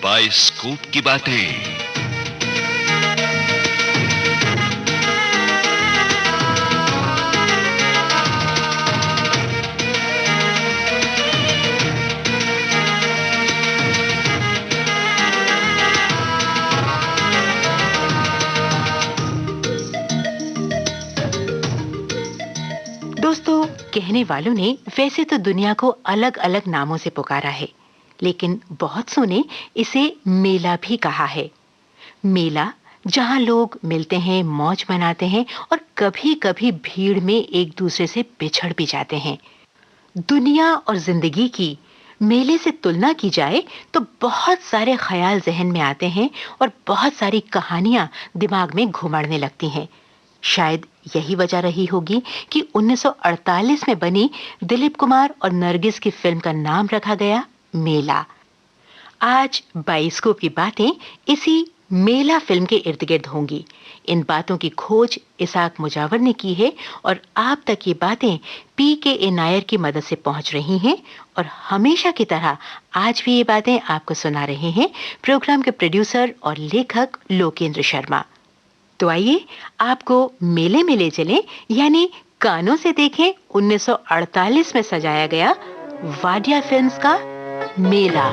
Bioscope की बातें। दोस्तों, कहने वालों ने वैसे तो दुनिया को अलग अलग नामों से पुकारा है, लेकिन बहुत सौ ने इसे मेला भी कहा है। मेला जहां लोग मिलते हैं, मौज मनाते हैं और कभी-कभी भीड़ में एक दूसरे से बिछड़ भी जाते हैं। दुनिया और जिंदगी की मेले से तुलना की जाए तो बहुत सारे ख्याल जहन में आते हैं और बहुत सारी कहानियां दिमाग में घुमड़ने लगती हैं। शायद यही वजह रही होगी कि 1948 में बनी दिलीप कुमार और नरगिस की फिल्म का नाम रखा गया मेला। आज बाइस्कोप की बातें इसी मेला फिल्म के इर्द गिर्द होंगी। इन बातों की खोज इसाक मुजावर ने की है और आप तक ये बातें PK नायर की मदद से पहुंच रही हैं। और हमेशा की तरह आज भी ये बातें आपको सुना रहे हैं प्रोग्राम के प्रोड्यूसर और लेखक लोकेंद्र शर्मा। तो आइए आपको मेले में ले चलें, यानी कानों से देखें 1948 में सजाया गया वाडिया फिल्म्स का मेला।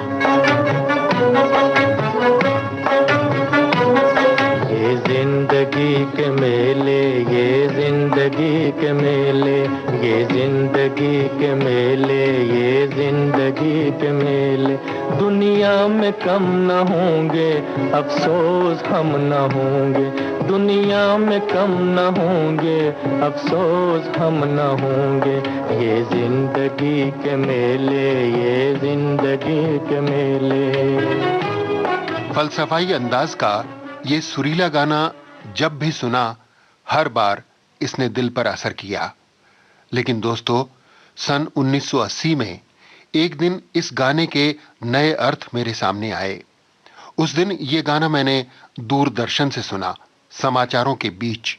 ये जिंदगी के मेले, ये जिंदगी के मेले, ये जिंदगी के मेले, ये जिंदगी के मेले। दुनिया में कम न होंगे, अफसोस हम न होंगे। दुनिया में कम न होंगे, अफसोस हम न होंगे। ये जिंदगी के मेले, ये जिंदगी के मेले। फलसफाई अंदाज का ये सुरीला गाना जब भी सुना, हर बार इसने दिल पर असर किया। लेकिन दोस्तों, सन 1980 में एक दिन इस गाने के नए अर्थ मेरे सामने आए। उस दिन ये गाना मैंने दूरदर्शन से सुना, समाचारों के बीच।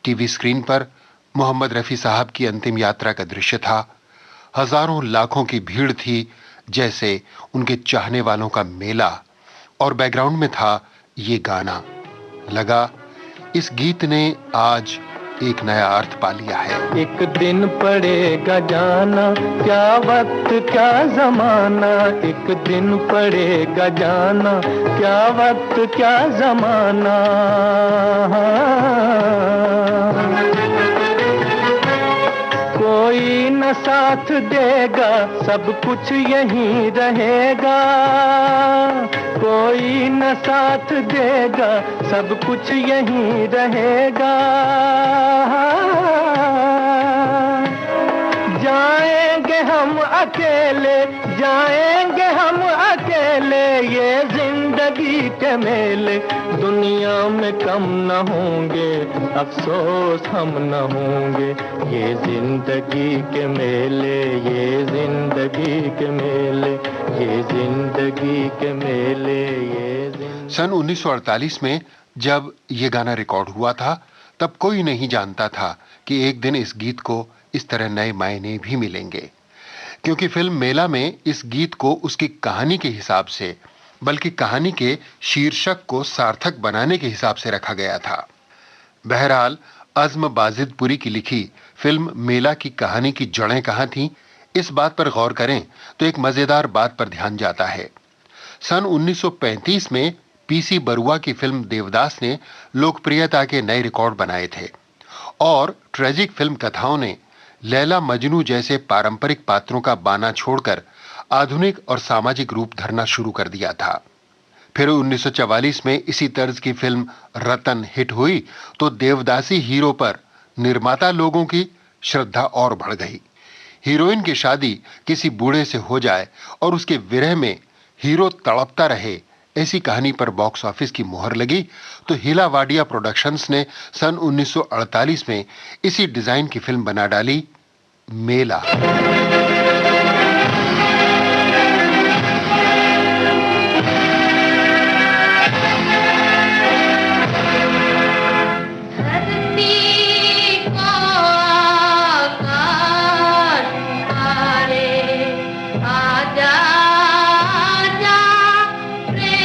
टीवी स्क्रीन पर मोहम्मद रफी साहब की अंतिम यात्रा का दृश्य था। हजारों लाखों की भीड़ थी, जैसे उनके चाहने वालों का मेला, और बैकग्राउंड में था ये गाना। लगा इस गीत ने आज एक नया अर्थ पा लिया है। एक दिन पड़ेगा जाना, क्या वक्त क्या जमाना। एक दिन पड़ेगा जाना, क्या वक्त क्या जमाना। कोई न साथ देगा, सब कुछ यहीं रहेगा। कोई न साथ देगा, सब कुछ यहीं रहेगा। जाएंगे हम अकेले, जाएंगे हम अकेले, ये जिंदगी के मेले। दुनिया में कम न होंगे, अफसोस हम न होंगे। ये जिंदगी के मेले, ये जिंदगी के मेले, ये जिंदगी के मेले, ये। सन 1948 में जब ये गाना रिकॉर्ड हुआ था, तब कोई नहीं जानता था कि एक दिन इस गीत को इस तरह नए मायने भी मिलेंगे। क्योंकि फिल्म मेला में इस गीत को उसकी कहानी के हिसाब से, बल्कि कहानी के शीर्षक को सार्थक बनाने के हिसाब से रखा गया था। बहरहाल, अज़्म बाजिदपुरी की लिखी फिल्म मेला की कहानी की जड़ें कहां थीं, इस बात पर गौर करें तो एक मजेदार बात पर ध्यान जाता है। सन 1935 में PC बरुआ की फिल्म देवदास ने लोकप्रियता के नए रिकॉर्ड बनाए थे, और ट्रेजिक फिल्म कथाओं ने लैला मजनू जैसे पारंपरिक पात्रों का बाना छोड़कर आधुनिक और सामाजिक रूप धरना शुरू कर दिया था। फिर 1944 में इसी तर्ज की फिल्म रतन हिट हुई तो देवदासी हीरो पर निर्माता लोगों की श्रद्धा और बढ़ गई। हीरोइन की शादी किसी बूढ़े से हो जाए और उसके विरह में हीरो तड़पता रहे, ऐसी कहानी पर बॉक्स ऑफिस की मोहर लगी तो हिला वाडिया प्रोडक्शंस ने सन 1948 में इसी डिजाइन की फिल्म बना डाली, मेला। आजा आजा प्रेम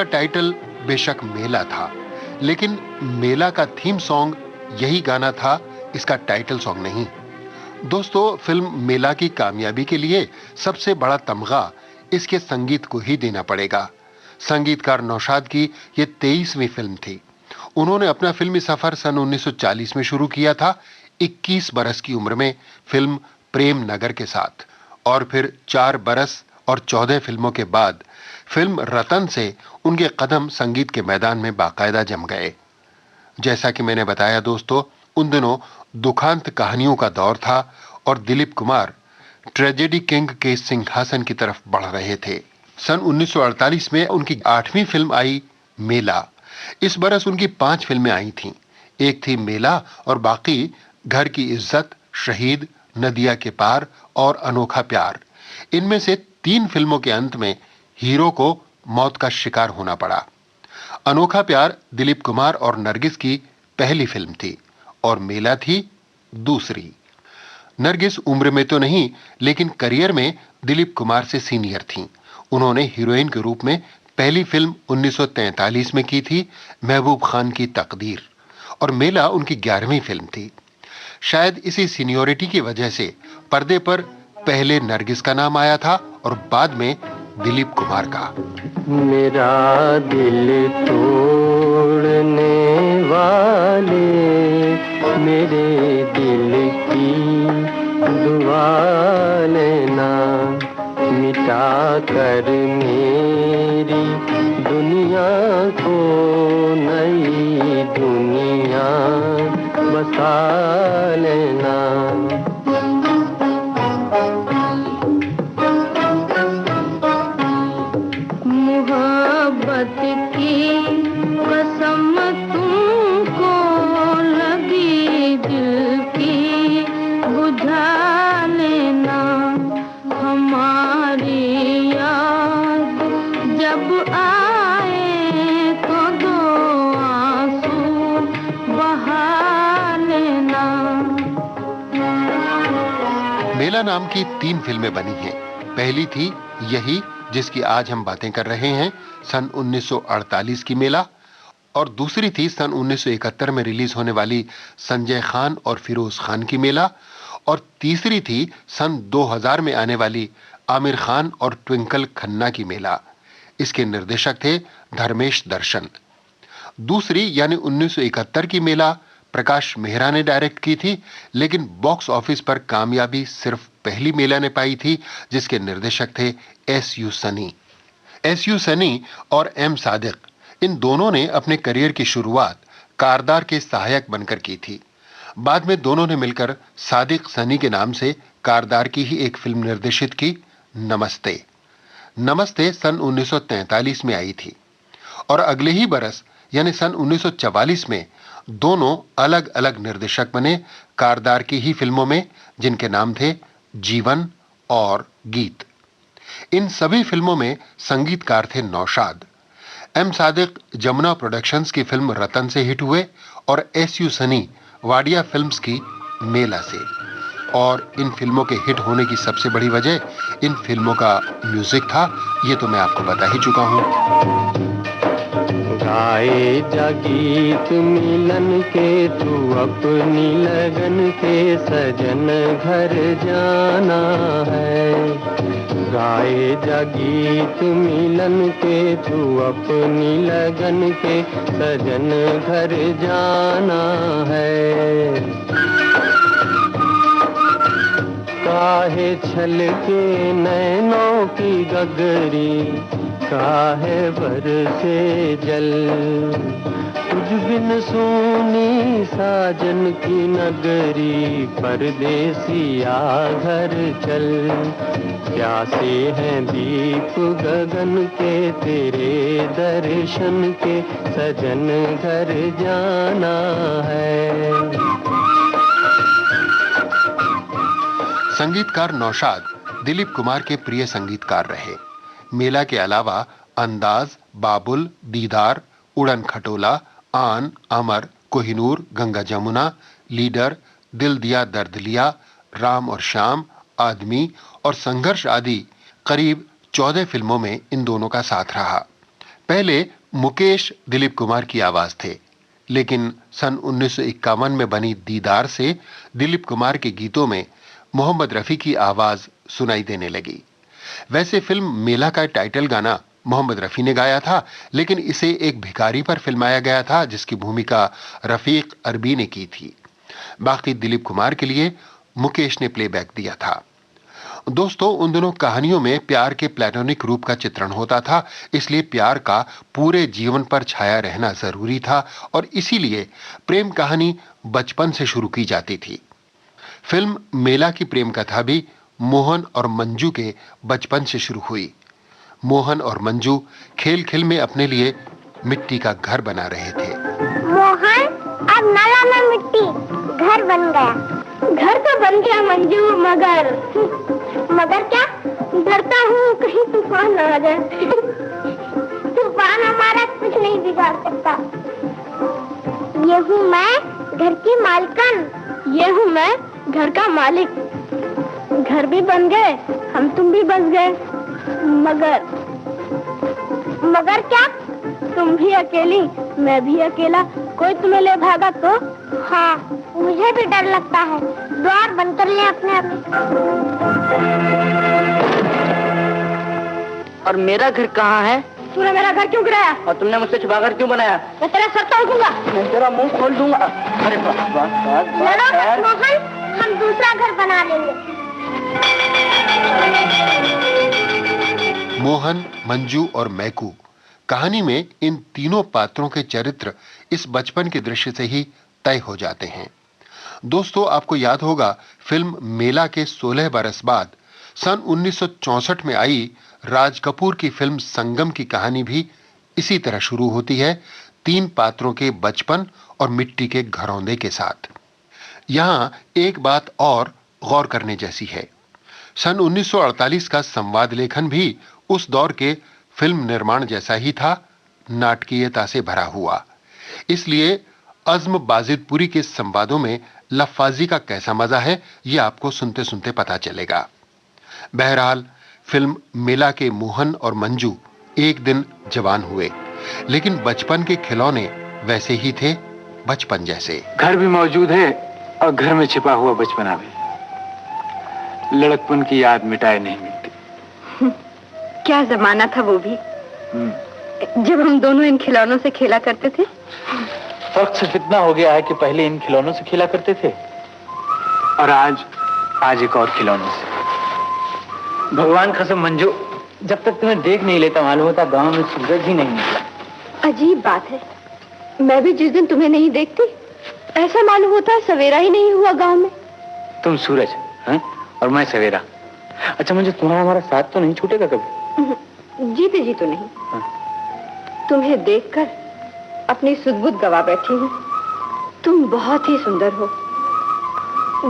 टाइटल बेशक मेला था, लेकिन मेला का थीम सॉन्ग यही गाना था, इसका टाइटल सॉन्ग नहीं। दोस्तों, फिल्म मेला की कामयाबी के लिए सबसे बड़ा तमगा इसके संगीत को ही देना पड़ेगा। संगीतकार नौशाद की यह 23वीं फिल्म थी। उन्होंने अपना फिल्मी सफर सन 1940 में शुरू किया था, 21 बरस की उम्र में फिल्म प्रेम नगर के साथ, और फिर 4 बरस और 14 फिल्मों के बाद फिल्म रतन से उनके कदम संगीत के मैदान में बाकायदा जम गए। जैसा कि मैंने बताया दोस्तों, उन दिनों दुखांत कहानियों का दौर था और दिलीप कुमार ट्रेजेडी किंग के सिंहासन की तरफ बढ़ रहे थे। सन 1948 में उनकी 8वीं फिल्म आई मेला। इस बरस उनकी 5 फिल्में आई थीं। एक थी मेला और बाकी घर की इज्जत, शहीद, नदिया के पार और अनोखा प्यार। इनमें से 3 फिल्मों के अंत में हीरो को मौत का शिकार होना पड़ा। अनोखा प्यार दिलीप कुमार और नरगिस की पहली फिल्म थी और मेला थी दूसरी। नरगिस उम्र में तो नहीं, लेकिन करियर में दिलीप कुमार से सीनियर थीं। उन्होंने हीरोइन के रूप में पहली फिल्म 1943 में की थी, महबूब खान की तकदीर, और मेला उनकी 11वीं फिल्म थी। शायद इसी सीनियोरिटी की वजह से पर्दे पर पहले नरगिस का नाम आया था और बाद में दिलीप कुमार का। मेरा दिल तोड़ने वाले मेरे दिल की दुआ लेना, मिटा कर मेरी दुनिया को नई दुनिया बसा लेना। मोहब्बत की कसम तुमको लगी दिल की बुझा लेना, हमारी याद जब आए तो 2 आंसू बहा लेना। मेला नाम की 3 फिल्में बनी हैं। पहली थी यही जिसकी आज हम बातें कर रहे हैं, सन 1948 की मेला, और दूसरी थी सन 1971 में रिलीज होने वाली संजय खान और फिरोज खान की मेला, और तीसरी थी सन 2000 में आने वाली आमिर खान और ट्विंकल खन्ना की मेला। इसके निर्देशक थे धर्मेश दर्शन। दूसरी यानी 1971 की मेला प्रकाश मेहरा ने डायरेक्ट की थी, लेकिन बॉक्स ऑफिस पर कामयाबी सिर्फ पहली मेला ने पाई थी, जिसके निर्देशक थे एस.यू. सनी। एस.यू. सनी और एम. सादिक, इन दोनों ने अपने करियर की शुरुआत कारदार के सहायक बनकर की थी। बाद में दोनों ने मिलकर सादिक सनी के नाम से कारदार की ही एक फिल्म निर्देशित की, नमस्ते। नमस्ते सन 1943 में आई थी और अगले ही बरस यानी सन 1944 में दोनों अलग अलग निर्देशक बने कारदार की ही फिल्मों में, जिनके नाम थे जीवन और गीत। इन सभी फिल्मों में संगीतकार थे नौशाद। एम. सादिक जमुना प्रोडक्शंस की फिल्म रतन से हिट हुए और एस.यू. सनी वाडिया फिल्म्स की मेला से। और इन फिल्मों के हिट होने की सबसे बड़ी वजह इन फिल्मों का म्यूजिक था, ये तो मैं आपको बता ही चुका हूं। गाए जा गीत मिलन के तू अपनी लगन के सजन घर जाना है। गाए जा गीत मिलन के तू अपनी लगन के सजन घर जाना है। काहे छल के नैनों की गगरी, काहे बरसे जल, तुझ बिन सोनी साजन की नगरी, परदेसिया घर चल। प्यासे हैं दीप गगन के तेरे दर्शन के, सजन घर जाना है। संगीतकार नौशाद दिलीप कुमार के प्रिय संगीतकार रहे। मेला के अलावा अंदाज, बाबुल, दीदार, उड़न खटोला, आन, अमर, कोहिनूर, गंगा जमुना, लीडर, दिल दिया दर्द लिया, राम और श्याम, आदमी और संघर्ष आदि करीब 14 फिल्मों में इन दोनों का साथ रहा। पहले मुकेश दिलीप कुमार की आवाज थे, लेकिन सन 1951 में बनी दीदार से दिलीप कुमार के गीतों में मोहम्मद रफी की आवाज सुनाई देने लगी। वैसे फिल्म मेला का टाइटल गाना मोहम्मद रफी ने गाया था, लेकिन इसे एक भिखारी पर फिल्माया गया था जिसकी भूमिका रफीक अरबी ने की थी। बाकी दिलीप कुमार के लिए मुकेश ने प्लेबैक दिया था। दोस्तों, उन दोनों कहानियों में प्यार के प्लेटोनिक रूप का चित्रण होता था, इसलिए प्यार का पूरे जीवन पर छाया रहना जरूरी था और इसीलिए प्रेम कहानी बचपन से शुरू की जाती थी। फिल्म मेला की प्रेम कथा भी मोहन और मंजू के बचपन से शुरू हुई। मोहन और मंजू खेल खेल में अपने लिए मिट्टी का घर बना रहे थे। मोहन, अब नाला में मिट्टी घर बन गया। घर तो बन गया मंजू, मगर क्या? डरता हूँ कहीं तूफान न आ जाए। तूफान हमारा कुछ नहीं बिगाड़ सकता। ये हूँ मैं घर की मालकन, ये हूँ मैं घर का मालिक। घर भी बन गए, हम तुम भी बस गए। मगर क्या? तुम भी अकेली, मैं भी अकेला, कोई तुम्हें ले भागा तो? हाँ, मुझे भी डर लगता है। द्वार बंद कर ले अपने अपने। और मेरा घर कहाँ है? तूने मेरा घर क्यों गिराया? और तुमने मुझसे छुपाकर क्यों बनाया? मैं तेरा सर तोड़ दूंगा। मैं तेरा मुंह खोल दूंगा। अरे लड़ो मत मोहन, हम दूसरा घर बना लेंगे। मोहन, मंजू और मैकू कहानी में इन तीनों पात्रों के चरित्र इस बचपन के दृश्य से ही तय हो जाते हैं। दोस्तों, आपको याद होगा फिल्म मेला के 16 बरस बाद सन 1964 में आई राज कपूर की फिल्म संगम की कहानी भी इसी तरह शुरू होती है, 3 पात्रों के बचपन और मिट्टी के घरौंदे के साथ। यहां एक बात और गौर करने जैसी है। सन 1948 का संवाद लेखन भी उस दौर के फिल्म निर्माण जैसा ही था, नाटकीयता से भरा हुआ। इसलिए अज़्म बाजिदपुरी के संवादों में लफ्ज़ी का कैसा मजा है, ये आपको सुनते सुनते पता चलेगा। बहरहाल फिल्म मेला के मोहन और मंजू एक दिन जवान हुए, लेकिन बचपन के खिलौने वैसे ही थे, बचपन जैसे। घर भी मौजूद है और घर में छिपा हुआ बचपना भी। लड़कपन की याद मिटाए नहीं मिलती। क्या जमाना था वो भी, जब हम दोनों इन खिलौनों से खेला करते थे। फर्क सिर्फ इतना हो गया है कि पहले इन खिलौनों से खेला करते थे और आज एक और खिलौनों से। भगवान कसम मंजू, जब तक तुम्हें देख नहीं लेता मालूम होता गांव में सूरज ही नहीं निकला। अजीब बात है, मैं भी जिस दिन तुम्हें नहीं देखती ऐसा मालूम होता है सवेरा ही नहीं हुआ गांव में। तुम सूरज हैं और मैं सवेरा। अच्छा मंजू, तुम्हारा हमारा साथ तो नहीं छूटेगा कभी? जीते जी तो नहीं। तुम्हें देखकर अपनी सुध-बुध गवा बैठी हूँ। तुम बहुत ही सुंदर हो,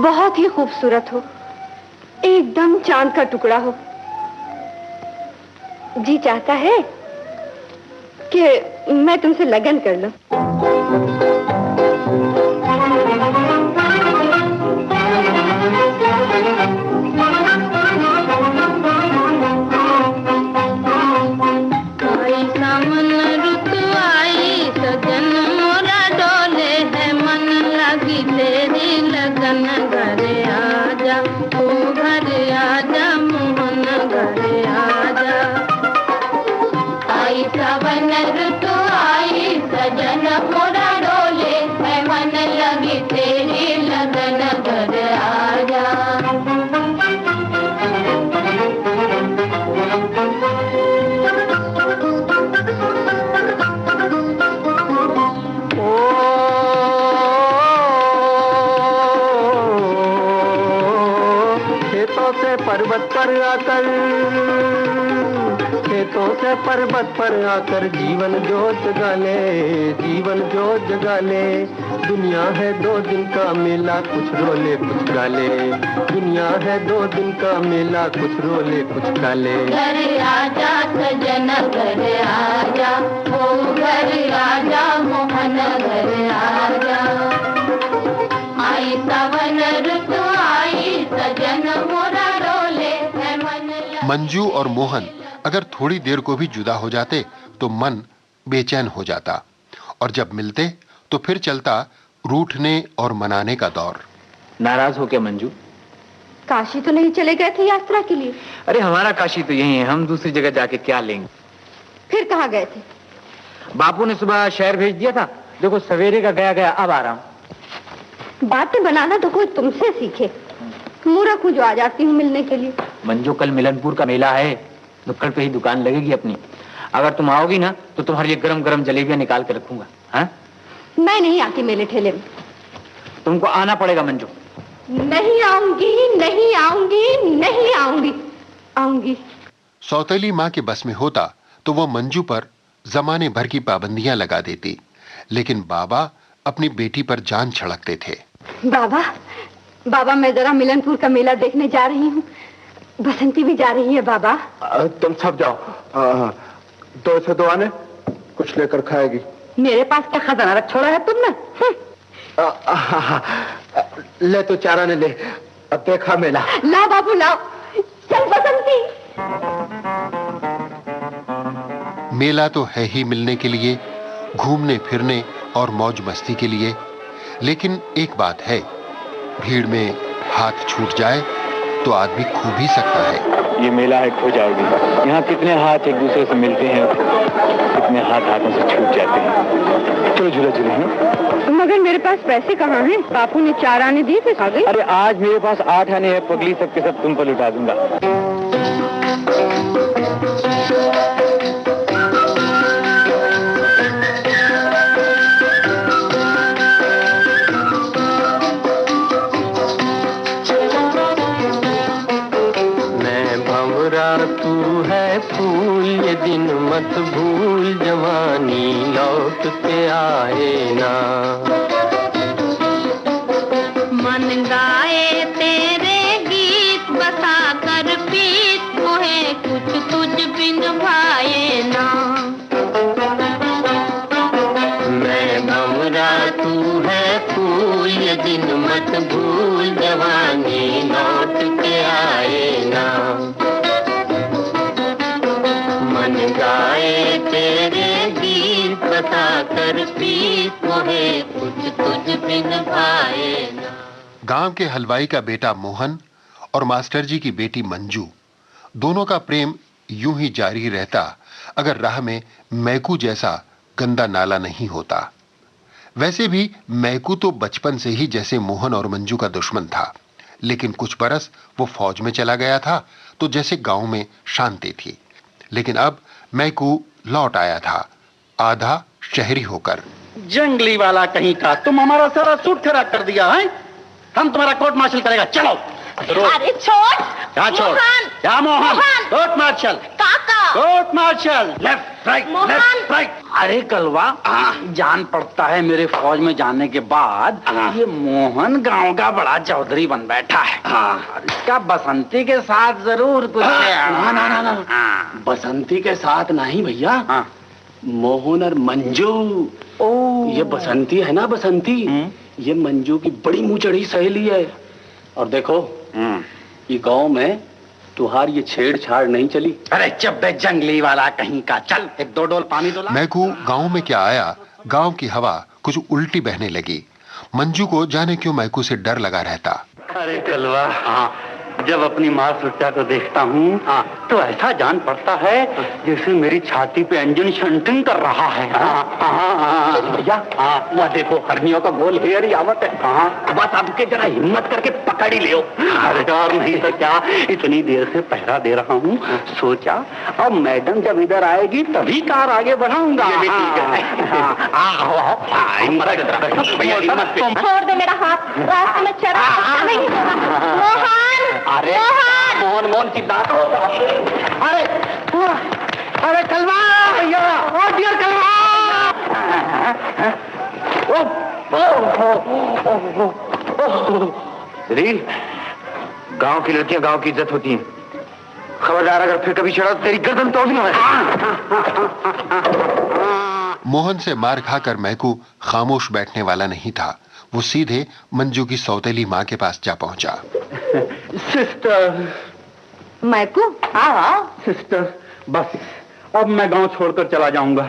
बहुत ही खूबसूरत हो, एकदम चांद का टुकड़ा हो। जी चाहता है कि मैं तुमसे लगन कर लूं। खेतों से पर्वत पर आकर जीवन जोत जगा ले, जीवन जोत जगा ले। दुनिया है 2 दिन का मेला, कुछ रोले कुछ गाले। दुनिया है 2 दिन का मेला, कुछ रोले कुछ गाले। घर आजा सजन, घर आजा, ओ घर आजा मोहन, घर आजा। आई सावन ऋतु आई, सजन मोरा डोले है मन। मंजू और मोहन अगर थोड़ी देर को भी जुदा हो जाते तो मन बेचैन हो जाता और जब मिलते तो फिर चलता रूठने और मनाने का दौर। नाराज हो क्या मंजू? काशी तो नहीं चले गए थे यात्रा के लिए? अरे हमारा काशी तो यही है, हम दूसरी जगह जाके क्या लेंगे? फिर कहाँ गए थे? बापू ने सुबह शहर भेज दिया था, देखो सवेरे का गया गया, अब आ रहा हूँ। बातें बनाना तो कोई तुमसे सीखे, मूर्ख हूँ जो आ जाती हूँ मिलने के लिए। मंजू कल मिलनपुर का मेला है, नुक्कड़ पे ही दुकान लगेगी अपनी। अगर तुम आओगी ना तो तुम्हारे लिए गरम गरम जलेबियां निकाल के रखूंगा। हाँ? मैं नहीं आती मेले ठेले में। तुमको आना पड़ेगा मंजू। नहीं आऊंगी, नहीं आऊंगी, नहीं आऊंगी, आऊंगी। सौतेली माँ के बस में होता तो वो मंजू पर जमाने भर की पाबंदियां लगा देती, लेकिन बाबा अपनी बेटी पर जान छिड़कते थे। बाबा, बाबा मैं जरा मिलनपुर का मेला देखने जा रही हूँ। बसंती भी जा रही है बाबा। तुम सब जाओ। 2 से 2 आने, कुछ लेकर खाएगी। मेरे पास क्या खजाना रख छोड़ा है तुमने? ले तो 4 आने ले, अब देखा मेला। लाओ बाबू लाओ, चल बसंती। मेला तो है ही मिलने के लिए, घूमने फिरने और मौज मस्ती के लिए, लेकिन एक बात है, भीड़ में हाथ छूट जाए तो आदमी खो भी सकता है। ये मेला है, खो जाओगी। यहाँ कितने हाथ एक दूसरे से मिलते हैं, कितने हाथ हाथों से छूट जाते हैं। चलो झूला झूले हैं। मगर मेरे पास पैसे कहाँ हैं? बापू ने 4 आने दिए थे, खा गई। अरे आज मेरे पास 8 आने हैं पगली, सबके सब तुम पर लुटा दूंगा। तू है फूल, ये दिन मत भूल, जवानी लौट के आए ना। मन गाए तेरे गीत, बसा कर पीत, मोहे कुछ तुझ बिन भाए ना। मैं भंवरा तू है फूल, ये दिन मत भूल, जवानी लौट के आए ना। मन गाए तेरे गीत, बता कर पीत, मोहे कुछ तुझ बिन भाए ना। गांव के हलवाई का बेटा मोहन और मास्टर जी की बेटी मंजू, दोनों का प्रेम यूं ही जारी रहता अगर राह में मैकू जैसा गंदा नाला नहीं होता। वैसे भी मैकू तो बचपन से ही जैसे मोहन और मंजू का दुश्मन था, लेकिन कुछ बरस वो फौज में चला गया था तो जैसे गांव में शांति थी। लेकिन अब मैकू लौट आया था, आधा शहरी होकर। जंगली वाला कहीं का, तुम हमारा सारा सूट खराब कर दिया है। हम तुम्हारा कोर्ट मार्शल करेगा, चलो। अरे छोड़। क्या छोड़? क्या मोहन? Court martial. काका। Court martial. Left right, left right. अरे कलवा, जान पड़ता है मेरे फौज में जाने के बाद ये मोहन गांव का बड़ा चौधरी बन बैठा है। इसका बसंती के साथ जरूर कुछ है। ना, बसंती के साथ नहीं भैया, मोहन और मंजू। ये बसंती है ना, बसंती, ये मंजू की बड़ी मुंह-चढ़ी सहेली है। और देखो, ये गांव में तुहार ये छेड़छाड़ नहीं चली। अरे चुप बे जंगली वाला कहीं का, चल 1-2 डोल पानी तो ला। मैकू गांव में क्या आया, गांव की हवा कुछ उल्टी बहने लगी। मंजू को जाने क्यों मैकू से डर लगा रहता। अरे कलवा, जब अपनी माँ सुट्टा को देखता हूँ तो ऐसा जान पड़ता है जैसे मेरी छाती पे इंजन शंटिंग कर रहा है। भैया, वह देखो हरनियों का गोल हेयर आवत है। बस आपके जरा हिम्मत करके पकड़ ही लियो। अरे यार नहीं तो क्या, इतनी देर से पहरा दे रहा हूँ, सोचा अब मैडम जब इधर आएगी तभी कार आगे बढ़ाऊंगा। छोड़ दे मेरा हाथ, रास्ते में चढ़ा नहीं होगा। मोहन, अरे मोहन मोहन की दांत। अरे अरे कलवा भैया, ओ डियर कलवा। गांव की लड़कियां गांव की इज्जत होती हैं। खबरदार, अगर फिर कभी चढ़ा तो तेरी गर्दन तोड़ दूंगा। मोहन से मार खाकर मैकू खामोश बैठने वाला नहीं था। वो सीधे मंजू की सौतेली माँ के पास जा पहुंचा। सिस्टर। मैकू, सिस्टर, बस अब मैं गांव छोड़कर चला जाऊंगा।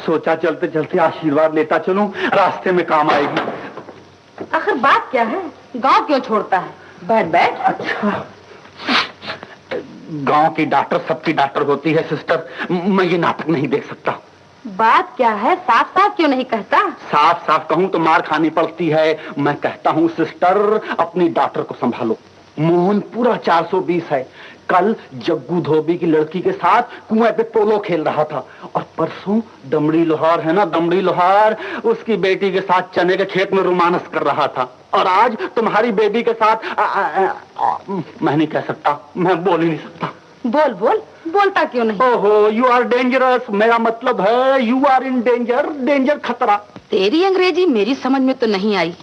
सोचा चलते चलते आशीर्वाद लेता चलूं, रास्ते में काम आएगी। आखिर बात क्या है? गांव क्यों छोड़ता है? बैठ बैठ। अच्छा, गांव की डॉक्टर सबकी डॉक्टर होती है सिस्टर, मैं ये नाटक नहीं देख सकता। बात क्या है? साफ साफ क्यों नहीं कहता? साफ साफ कहूं तो मार खानी पड़ती है। मैं कहता हूं सिस्टर, अपनी डॉक्टर को संभालो। मोहन पूरा 420 है। कल जग्गू धोबी की लड़की के साथ कुएं पे पोलो खेल रहा था, और परसों दमड़ी लोहार है ना, दमड़ी लोहार, उसकी बेटी के साथ चने के खेत में रोमांस कर रहा था। और आज तुम्हारी बेबी के साथ मैं नहीं कह सकता, मैं बोल ही नहीं सकता। बोल बोल, बोलता क्यों नहीं? ओहो, यू आर डेंजरस। मेरा मतलब है you are in danger, danger खतरा। तेरी अंग्रेजी मेरी समझ में तो नहीं आई,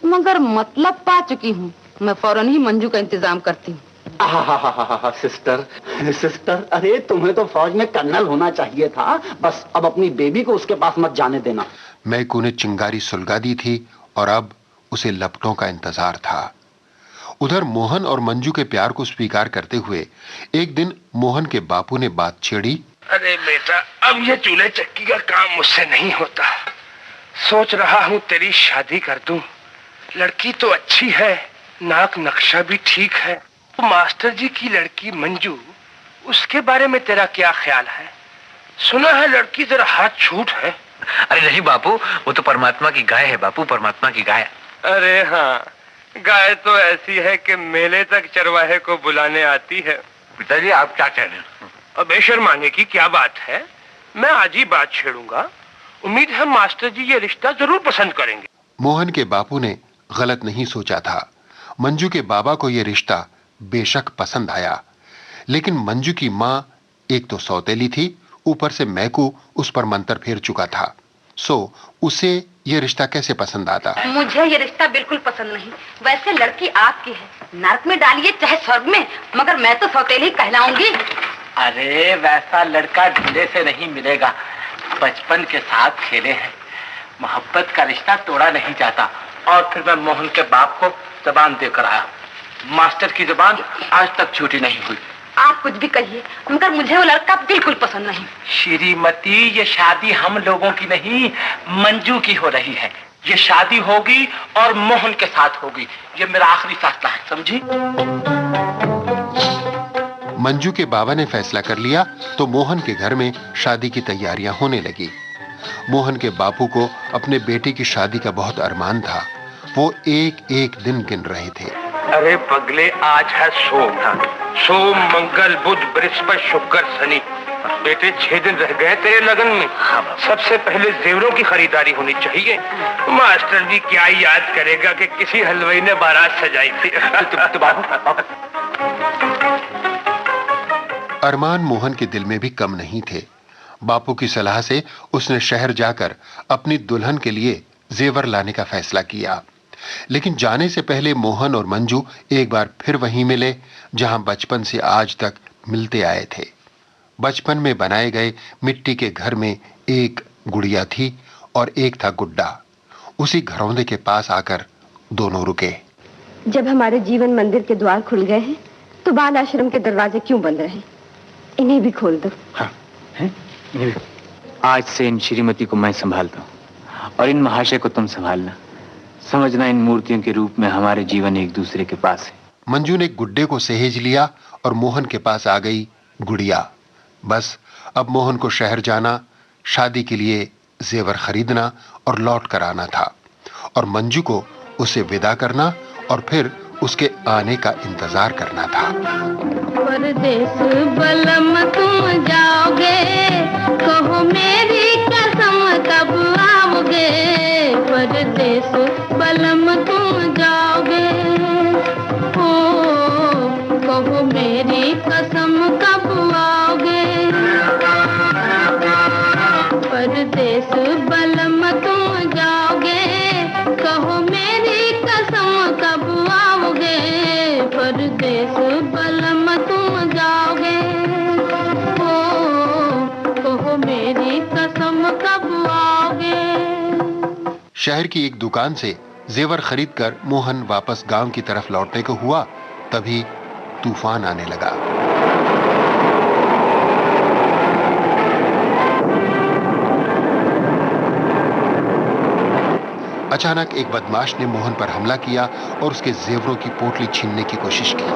मगर मतलब पा चुकी हूँ। मैं फौरन ही मंजू का इंतजाम करती हूँ। सिस्टर, सिस्टर, अरे तुम्हें तो फौज में कर्नल होना चाहिए था। बस अब अपनी बेबी को उसके पास मत जाने देना। मैकू ने चिंगारी सुलगा दी थी और अब उसे लपटों का इंतजार था। उधर मोहन और मंजू के प्यार को स्वीकार करते हुए एक दिन मोहन के बापू ने बात छेड़ी। अरे बेटा, अब ये चूल्हे चक्की का काम मुझसे नहीं होता। सोच रहा हूँ तेरी शादी कर दूं। लड़की तो अच्छी है, नाक नक्शा भी ठीक है। तो मास्टर जी की लड़की मंजू, उसके बारे में तेरा क्या ख्याल है? सुना है लड़की जरा हाथ छूट है। अरे नहीं बापू, वो तो परमात्मा की गाय है बापू, परमात्मा की गाय। अरे हाँ, गाय तो ऐसी है कि मेले तक चरवाहे को बुलाने आती है। पिताजी आप क्या कह रहे हैं? अब बेशर्माने की क्या बात है, मैं आज ही बात छेड़ूंगा। उम्मीद है मास्टर जी ये रिश्ता जरूर पसंद करेंगे। मोहन के बापू ने गलत नहीं सोचा था। मंजू के बाबा को यह रिश्ता बेशक पसंद आया, लेकिन मंजू की माँ एक तो सौतेली थी, ऊपर से मैकू उस पर मंतर फेर चुका था। सो उसे ये रिश्ता कैसे पसंद आता? मुझे ये रिश्ता बिल्कुल पसंद नहीं। वैसे लड़की आपकी है, नर्क में डालिए चाहे स्वर्ग में, मगर मैं तो सौतेली कहलाऊंगी। अरे वैसा लड़का ढूंढे से नहीं मिलेगा। बचपन के साथ खेले हैं, मोहब्बत का रिश्ता तोड़ा नहीं जाता। और फिर मैं मोहन के बाप को जबान देकर आया। मास्टर की जबान आज तक छूटी नहीं हुई। आप कुछ भी कहिए, मगर मुझे वो लड़का बिल्कुल पसंद नहीं। श्रीमती, ये शादी हम लोगों की नहीं, मंजू की हो रही है। ये शादी होगी और मोहन के साथ होगी। ये मेरा आखिरी फैसला है, समझी? मंजू के बाबा ने फैसला कर लिया तो मोहन के घर में शादी की तैयारियां होने लगी। मोहन के बापू को अपने बेटे की शादी का बहुत अरमान था। वो एक एक दिन गिन रहे थे। अरे पगले, आज है सोम, मंगल, बुध, बृहस्पति, शुक्र, शनि। बेटे 6 दिन रह गए तेरे लगन में। सबसे पहले जेवरों की खरीदारी होनी चाहिए। मास्टर जी क्या याद करेगा कि किसी हलवाई ने बारात सजाई थी। अरमान मोहन के दिल में भी कम नहीं थे। बापू की सलाह से उसने शहर जाकर अपनी दुल्हन के लिए जेवर लाने का फैसला किया। लेकिन जाने से पहले मोहन और मंजू एक बार फिर वहीं मिले जहां बचपन से आज तक मिलते आए थे। बचपन में बनाए गए मिट्टी के घर में एक गुड़िया थी और एक था गुड्डा। उसी घरौंदे के पास आकर दोनों रुके। जब हमारे जीवन मंदिर के द्वार खुल गए हैं तो बाल आश्रम के दरवाजे क्यों बंद रहे? इन्हें भी खोल दो। हाँ, है? आज से इन श्रीमती को मैं संभालता हूँ और इन महाशय को तुम संभालना। समझना, इन मूर्तियों के रूप में हमारे जीवन एक दूसरे के पास है। मंजू ने गुड्डे को सहेज लिया और मोहन के पास आ गई गुड़िया। बस अब मोहन को शहर जाना, शादी के लिए जेवर खरीदना और लौट कर आना था, और मंजू को उसे विदा करना और फिर उसके आने का इंतजार करना था। परदेस बलम तुम जाओगे, कहो मेरी कसम कब आओगे। परदेस बलम तुम जाओगे, ओ कहो मेरी कसम कब आओगे। परदेस बलम तुम जाओगे, कहो मेरी कसम कब आओगे। परदेस बलम तुम जाओगे, ओ कहो मेरी कसम कब आओगे। शहर की एक दुकान से जेवर खरीदकर मोहन वापस गांव की तरफ लौटने को हुआ, तभी तूफान आने लगा। अचानक एक बदमाश ने मोहन पर हमला किया और उसके जेवरों की पोटली छीनने की कोशिश की।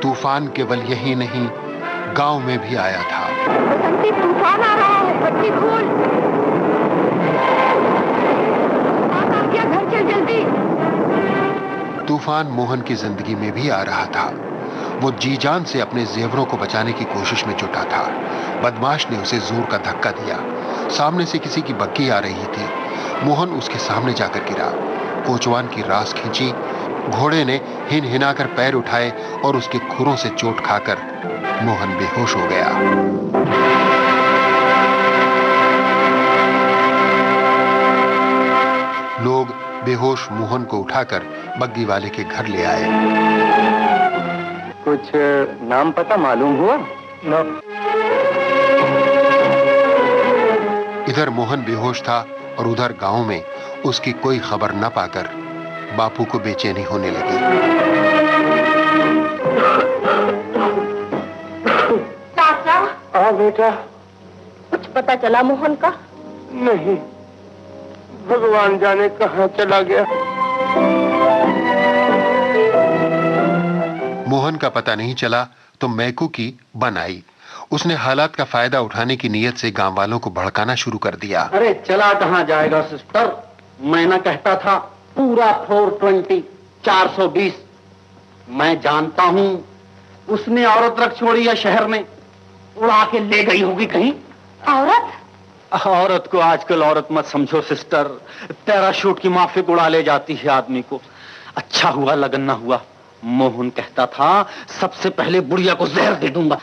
तूफान केवल यही नहीं, गांव में भी आया था। बसंती, तूफान आ रहा है, बत्ती खोल। आ गया, घर चल जल्दी। तूफान मोहन की जिंदगी में भी आ रहा था। वो जी जान से अपने जेवरों को बचाने की कोशिश में जुटा था। बदमाश ने उसे जोर का धक्का दिया। सामने से किसी की बग्गी आ रही थी। मोहन उसके सामने जाकर गिरा। कोचवान की रास खींची। घोड़े ने हिनहिनाकर पैर उठाए और उसके खुरों से चोट खाकर मोहन बेहोश हो गया। लोग बेहोश मोहन को उठाकर बग्गी वाले के घर ले आए। कुछ नाम पता मालूम हुआ? न। इधर मोहन बेहोश था और उधर गांव में उसकी कोई खबर न पाकर बापू को बेचैनी होने लगी। चाचा। हाँ बेटा। कुछ पता चला मोहन का? नहीं, भगवान जाने कहाँ चला गया। मोहन का पता नहीं चला तो मैकू की बन आई। उसने हालात का फायदा उठाने की नीयत से गांव वालों को भड़काना शुरू कर दिया। अरे चला कहाँ जाएगा सिस्टर, मैं ना कहता था पूरा 420 420। मैं जानता हूँ उसने औरत रख छोड़ी है शहर में, उड़ा के ले गई होगी कहीं। औरत? औरत को आजकल औरत मत समझो सिस्टर, पैराशूट की माफिक उड़ा ले जाती है आदमी को। अच्छा हुआ लगन ना हुआ। मोहन कहता था सबसे पहले बुढ़िया को जहर दे दूंगा।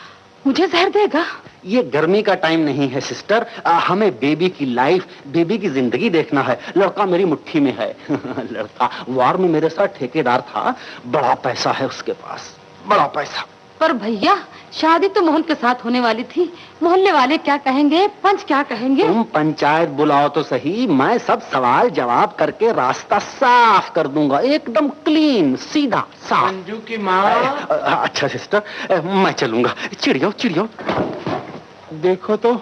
मुझे जहर देगा? ये गर्मी का टाइम नहीं है सिस्टर, हमें बेबी की लाइफ, बेबी की जिंदगी देखना है। लड़का मेरी मुट्ठी में है। लड़का वार में मेरे साथ ठेकेदार था, बड़ा पैसा है उसके पास, बड़ा पैसा। पर भैया शादी तो मोहन के साथ होने वाली थी, मोहल्ले वाले क्या कहेंगे, पंच क्या कहेंगे? तुम पंचायत बुलाओ तो सही, मैं सब सवाल जवाब करके रास्ता साफ कर दूंगा, एकदम क्लीन सीधा साफ। मंजू की माँ। अच्छा सिस्टर, मैं चलूंगा। चिड़ियो चिड़ियो। देखो तो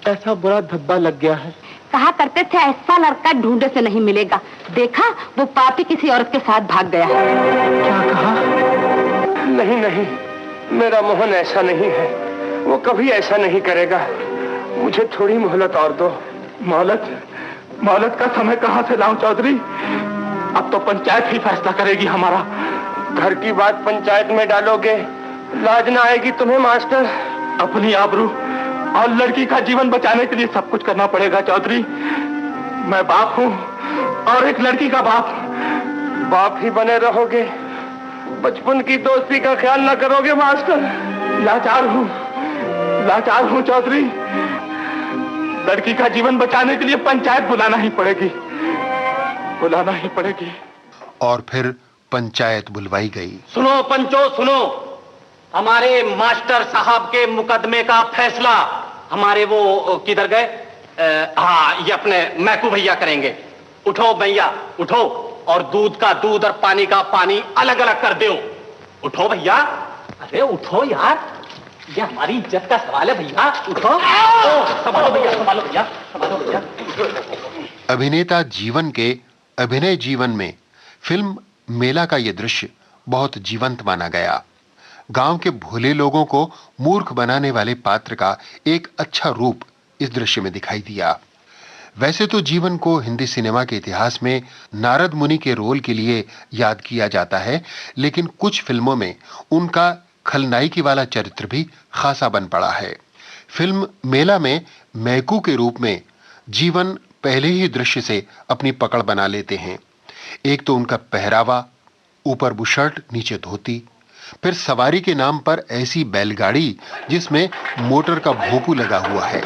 ऐसा बुरा धब्बा लग गया है। कहा करते थे ऐसा लड़का ढूंढे से नहीं मिलेगा। देखा वो पापी किसी औरत के साथ भाग गया। क्या कहा? नहीं नहीं, मेरा मोहन ऐसा नहीं है, वो कभी ऐसा नहीं करेगा। मुझे थोड़ी मोहलत और दो। मोहलत का समय कहाँ से लाऊं चौधरी? अब तो पंचायत ही फैसला करेगी हमारा। घर की बात पंचायत में डालोगे, लाज ना आएगी तुम्हें मास्टर? अपनी आबरू और लड़की का जीवन बचाने के लिए सब कुछ करना पड़ेगा चौधरी। मैं बाप हूँ और एक लड़की का बाप ही बने रहोगे। बचपन की दोस्ती का ख्याल ना करोगे मास्टर? लाचार हूँ चौधरी। लड़की का जीवन बचाने के लिए पंचायत बुलाना ही पड़ेगी। और फिर पंचायत बुलवाई गई। सुनो पंचो सुनो, हमारे मास्टर साहब के मुकदमे का फैसला हमारे वो किधर गए? हाँ, ये अपने मैकू भैया करेंगे। उठो भैया उठो, और दूध का दूध और पानी का पानी अलग अलग कर दो। उठो भैया, अरे उठो यार, ये हमारी इज्जत का सवाल है भैया, उठो। संभालो भैया। अभिनेता जीवन के अभिनय जीवन में फिल्म मेला का यह दृश्य बहुत जीवंत माना गया। गांव के भोले लोगों को मूर्ख बनाने वाले पात्र का एक अच्छा रूप इस दृश्य में दिखाई दिया। वैसे तो जीवन को हिंदी सिनेमा के इतिहास में नारद मुनि के रोल के लिए याद किया जाता है, लेकिन कुछ फिल्मों में उनका खलनायकी वाला चरित्र भी खासा बन पड़ा है। फिल्म मेला में मैकू के रूप में जीवन पहले ही दृश्य से अपनी पकड़ बना लेते हैं। एक तो उनका पहरावा, ऊपर बुशर्ट नीचे धोती, फिर सवारी के नाम पर ऐसी बैलगाड़ी जिसमें मोटर का भोंपू लगा हुआ है।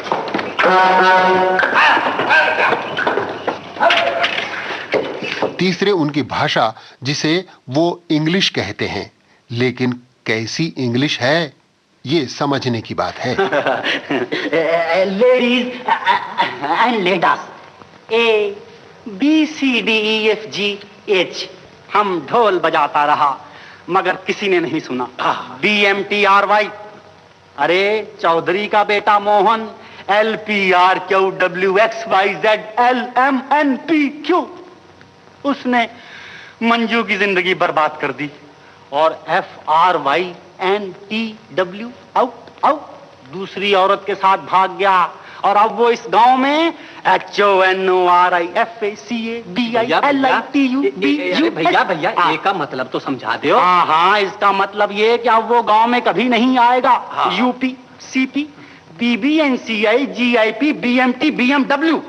तीसरे उनकी भाषा, जिसे वो इंग्लिश कहते हैं, लेकिन कैसी इंग्लिश है ये समझने की बात है। लेडीज एंड लेडास, ABCDEFGH, हम ढोल बजाता रहा मगर किसी ने नहीं सुना। BMTRY, अरे चौधरी का बेटा मोहन, LPRQWXYZLMNPQ, उसने मंजू की जिंदगी बर्बाद कर दी। और FRYNTW आउट आउट दूसरी औरत के साथ भाग गया। और अब वो इस गांव में HONORIFACABILITU। भैया ए का मतलब तो समझा दो। हाँ, इसका मतलब ये कि अब वो गांव में कभी नहीं आएगा। UP, CP, BB, NCI, GIP, BMT, BMW।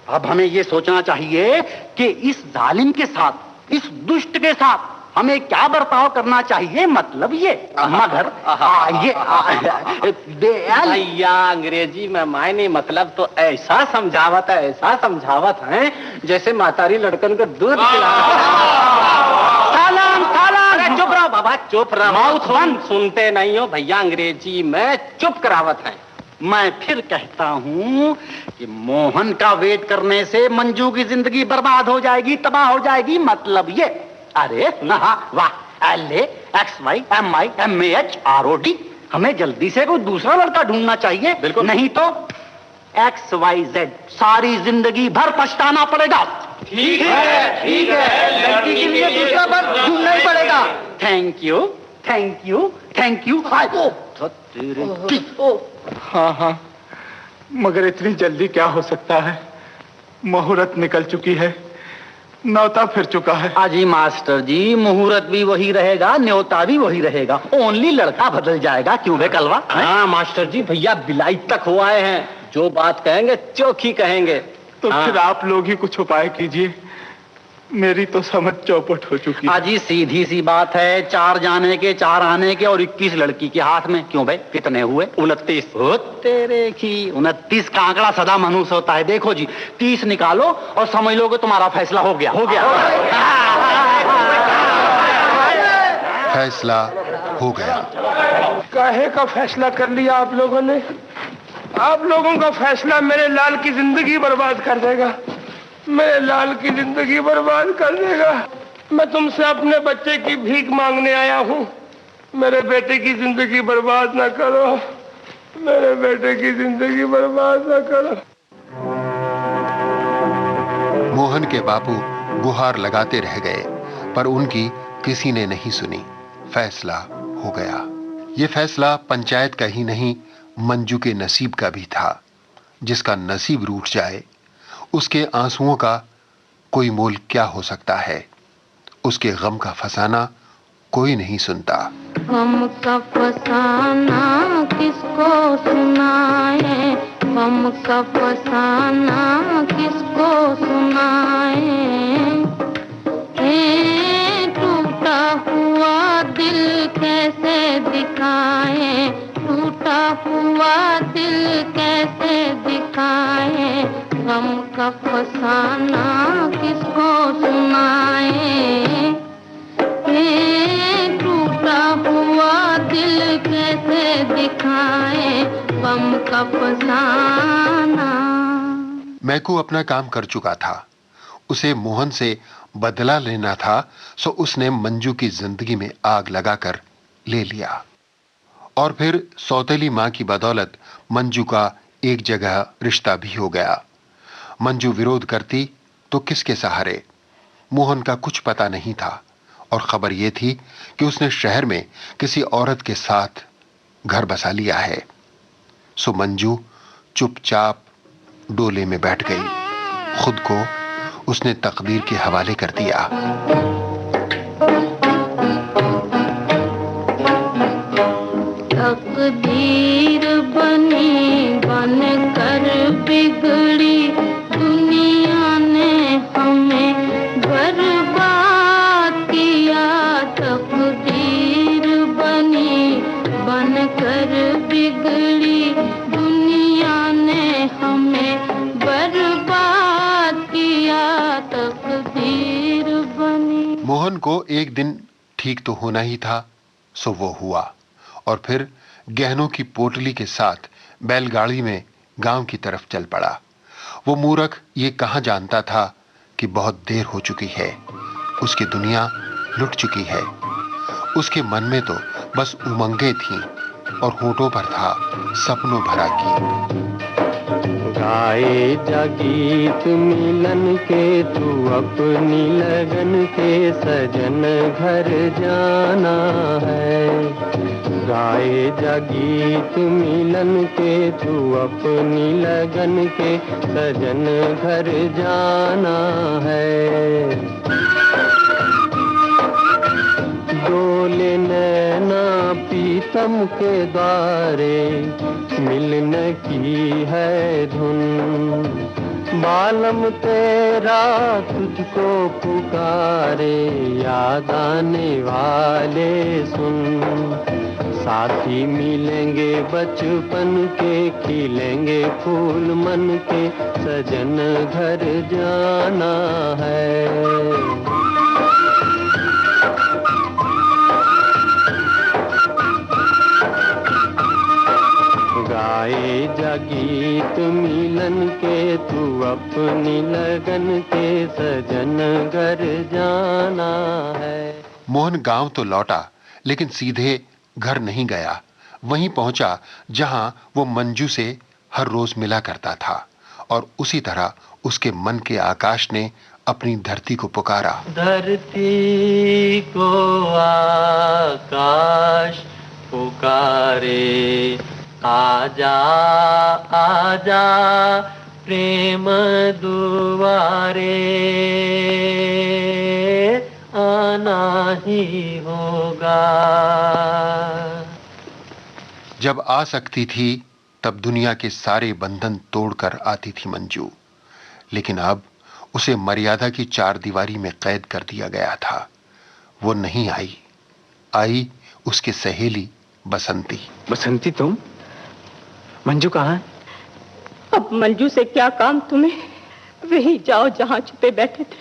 अब हमें ये सोचना चाहिए कि इस जालिम के साथ, इस दुष्ट के साथ हमें क्या बर्ताव करना चाहिए। मतलब ये मगर भैया अंग्रेजी में मायने मतलब तो ऐसा समझावत है जैसे मातारी लड़कन को दूध पिला। चुप रहो बाबा, चुप रहो। माउथ बंद। सुनते नहीं हो भैया, अंग्रेजी में चुप करावत है। मैं फिर कहता हूँ कि मोहन का वेट करने से मंजू की जिंदगी बर्बाद हो जाएगी, तबाह हो जाएगी। मतलब ये, अरे वाह, LAXYMIMAHROD, हमें जल्दी से कोई दूसरा लड़का ढूंढना चाहिए। बिल्कुल, नहीं तो XYZ सारी जिंदगी भर पछताना पड़ेगा। ठीक है, लड़की के लिए दूसरा बार ढूंढना ही पड़ेगा। Thank you. हाँ, मगर इतनी जल्दी क्या हो सकता है? मुहूर्त निकल चुकी है, न्योता फिर चुका है। अजी मास्टर जी, मुहूर्त भी वही रहेगा, न्योता भी वही रहेगा, ओनली लड़का बदल जाएगा। क्यों बे कलवा? हाँ मास्टर जी, भैया बिलाई तक हो आए हैं, जो बात कहेंगे चौखी कहेंगे। तो फिर आप लोग ही कुछ उपाय कीजिए, मेरी तो समझ चौपट हो चुकी है। अजी सीधी सी बात है, 4 जाने के 4 आने के और 21 लड़की के हाथ में। क्यों भाई, कितने हुए? 29। हो तेरे की 29 का आंकड़ा सदा मनुष्य होता है। देखो जी, 30 निकालो और समझ लो कि तुम्हारा फैसला हो गया। फैसला हो गया। काहे का फैसला कर लिया आप लोगों ने? आप लोगों का फैसला मेरे लाल की जिंदगी बर्बाद कर देगा, मेरे लाल की जिंदगी बर्बाद कर देगा। मैं तुमसे अपने बच्चे की भीख मांगने आया हूँ। मेरे बेटे की जिंदगी बर्बाद ना करो, मेरे बेटे की जिंदगी बर्बाद ना करो। मोहन के बापू गुहार लगाते रह गए, पर उनकी किसी ने नहीं सुनी। फैसला हो गया। ये फैसला पंचायत का ही नहीं, मंजू के नसीब का भी था। जिसका नसीब रूठ जाए, उसके आंसुओं का कोई मोल क्या हो सकता है? उसके गम का फसाना कोई नहीं सुनता। गम का फसाना किसको सुनाए, गम का फसाना किसको सुनाए। टूटा हुआ दिल कैसे दिखाए, टूटा हुआ दिल कैसे दिखाए। गम का फसाना किसको सुनाए। टूटा हुआ दिल कैसे दिखाए, गम का फसाना। मैकू अपना काम कर चुका था। उसे मोहन से बदला लेना था, सो उसने मंजू की जिंदगी में आग लगाकर ले लिया। और फिर सौतेली मां की बदौलत मंजू का एक जगह रिश्ता भी हो गया। मंजू विरोध करती तो किसके सहारे? मोहन का कुछ पता नहीं था, और खबर यह थी कि उसने शहर में किसी औरत के साथ घर बसा लिया है। सो मंजू चुपचाप डोले में बैठ गई। खुद को उसने तकदीर के हवाले कर दिया। तकदीर बनी बन कर बिगड़ी, दुनिया ने हमें बर्बाद किया। तकदीर बनी बन कर बिगड़ी, दुनिया ने हमें बर्बाद किया। तकदीर बनी। मोहन को एक दिन ठीक तो होना ही था, सो वो हुआ। और फिर गहनों की पोटली के साथ बैलगाड़ी में गांव की तरफ चल पड़ा। वो मूर्ख ये कहां जानता था कि बहुत देर हो चुकी है, उसकी दुनिया लुट चुकी है। उसके मन में तो बस उमंगें थीं, और होठों पर था सपनों भरा गीत। गाए जा गीत मिलन के, तू अपनी लगन के, सजन घर जाना है। गाए जा गीत मिलन के, तू अपनी लगन के, सजन घर जाना है। डोले नैना पीतम के द्वारे, मिलने की है धुन। बालम तेरा तुझको पुकारे, याद आने वाले सुन। साथी मिलेंगे बचपन के, खिलेंगे फूल मन के, सजन घर जाना है। गाए जा गीत मिलन के, तू अपनी लगन के, सजन घर जाना है। मोहन गांव तो लौटा, लेकिन सीधे घर नहीं गया। वहीं पहुंचा जहां वो मंजू से हर रोज मिला करता था, और उसी तरह उसके मन के आकाश ने अपनी धरती को पुकारा। धरती को आकाश पुकारे, आजा आजा प्रेम दुआरे, आना ही होगा। जब आ सकती थी तब दुनिया के सारे बंधन तोड़कर आती थी मंजू, लेकिन अब उसे मर्यादा की चार दीवारी में कैद कर दिया गया था। वो नहीं आई। आई उसकी सहेली बसंती। बसंती तुम? मंजू कहाँ है? अब मंजू से क्या काम तुम्हें? वहीं जाओ जहां छुपे बैठे थे।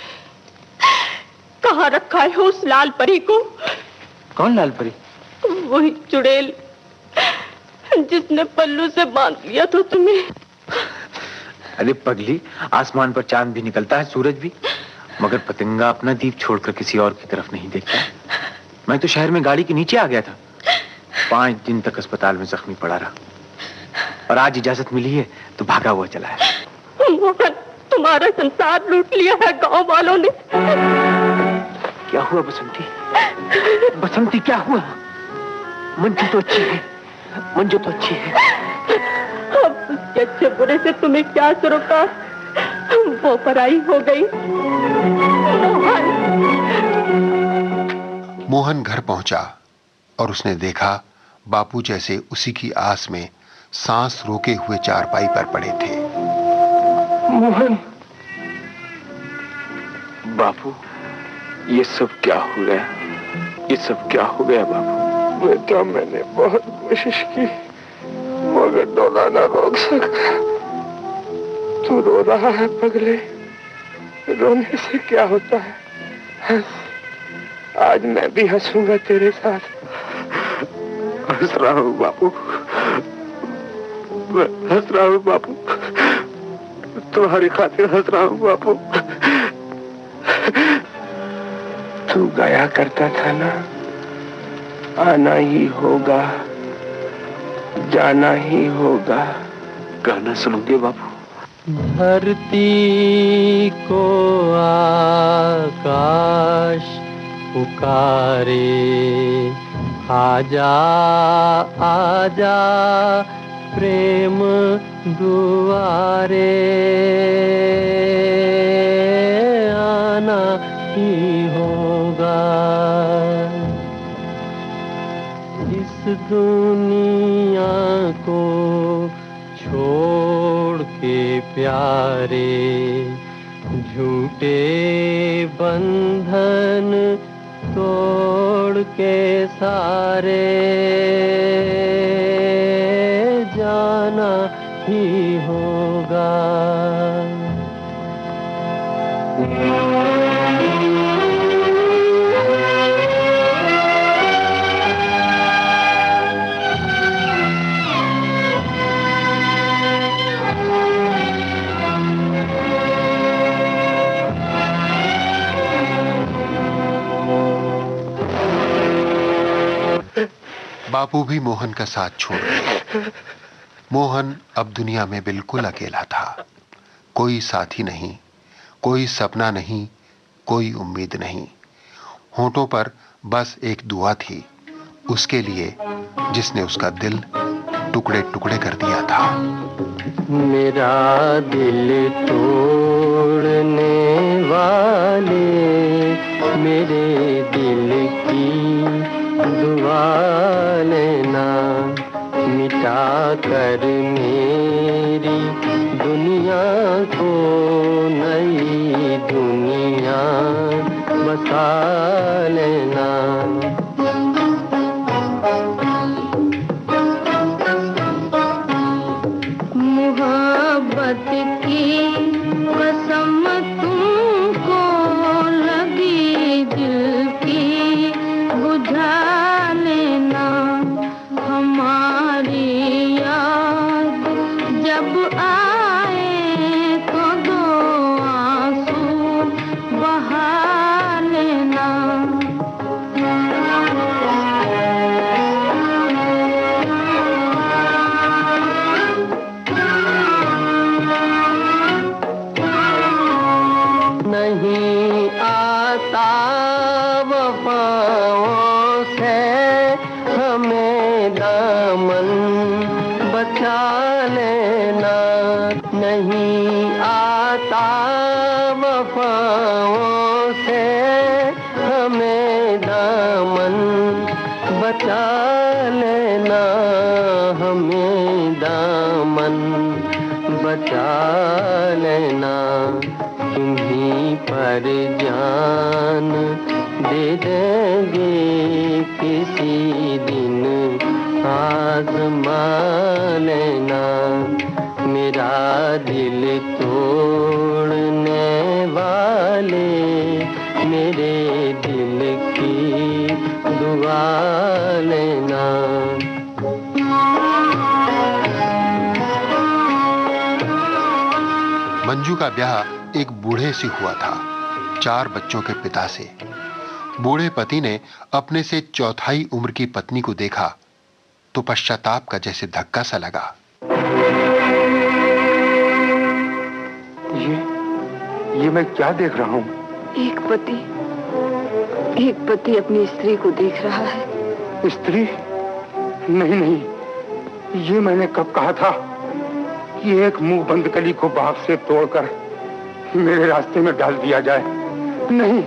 कहाँ रखा है उस लाल परी को? कौन लाल परी? वही चुड़ैल जिसने पल्लू से बांध लिया था तुम्हें। अरे पगली, आसमान पर चांद भी निकलता है, सूरज भी, मगर पतंगा अपना दीप छोड़कर किसी और की तरफ नहीं देखता। मैं तो शहर में गाड़ी के नीचे आ गया था। 5 दिन तक अस्पताल में जख्मी पड़ा रहा, और आज इजाजत मिली है तो भागा हुआ चला है। मोहन, तुम्हारा संसार लूट लिया है गांव वालों ने। क्या हुआ बसंती? बसंती क्या हुआ? मंजू तो अच्छी है, मंजू तो अच्छी है। अब उसके अच्छे बुरे से तुम्हें क्या सरोकार? वो पराई हो गई। मोहन घर पहुंचा और उसने देखा बापू जैसे उसी की आस में सांस रोके हुए चारपाई पर पड़े थे। मोहन, बापू, ये सब क्या हो गया? ये सब क्या हो गया बापू? बेटा, मैंने बहुत कोशिश की मगर डोला ना रोक सका। तू रो रहा है पगले, रोने से क्या होता है? हंस, आज मैं भी हंसूंगा तेरे साथ। हंस रहा हूँ बापू, मैं हंस रहा हूँ बापू, तुम्हारी खातिर हंस रहा हूँ बापू। तू गया करता था ना, आना ही होगा, जाना ही होगा। गाना सुनोगे बापू? धरती को आकाश पुकारे, आजा आजा प्रेम दुआरे, आना ही होगा। इस दुनिया को छोड़ के प्यारे, झूठे बंधन तोड़ के सारे, जाना ही होगा। बापू भी मोहन का साथ छोड़ गए। मोहन अब दुनिया में बिल्कुल अकेला था। कोई साथी नहीं, कोई सपना नहीं, कोई उम्मीद नहीं। होठों पर बस एक दुआ थी उसके लिए जिसने उसका दिल टुकड़े टुकड़े कर दिया था। मेरा दिल तोड़ने वाले मेरे दिल की दुआ लेना, मिटा कर मेरी दुनिया को नई दुनिया बसा लेना। मोहब्बत की कसम तुमको लगी दिल की बुझा लेना, हमारी याद जब आए तो दो आंसू बहा लेना। नहीं आता वफाओं से हमें दामन बचा लेना, नहीं आता वफाओं से हमें दामन बचा लेना, हमें दामन बचा लेना। तुम्हीं पर जान दे देंगे किसी दिन आज़मा लेना, मेरा दिल तोड़ने वाले मेरे दिल की दुआ लेना। मंजू का ब्याह एक बूढ़े से हुआ था, 4 बच्चों के पिता से। बूढ़े पति ने अपने से चौथाई उम्र की पत्नी को देखा तो पश्चाताप का जैसे धक्का सा लगा। ये मैं क्या देख रहा हूँ? एक पति अपनी स्त्री को देख रहा है। स्त्री? नहीं नहीं, ये मैंने कब कहा था कि एक मुंह बंद कली को बाप से तोड़कर मेरे रास्ते में डाल दिया जाए। नहीं,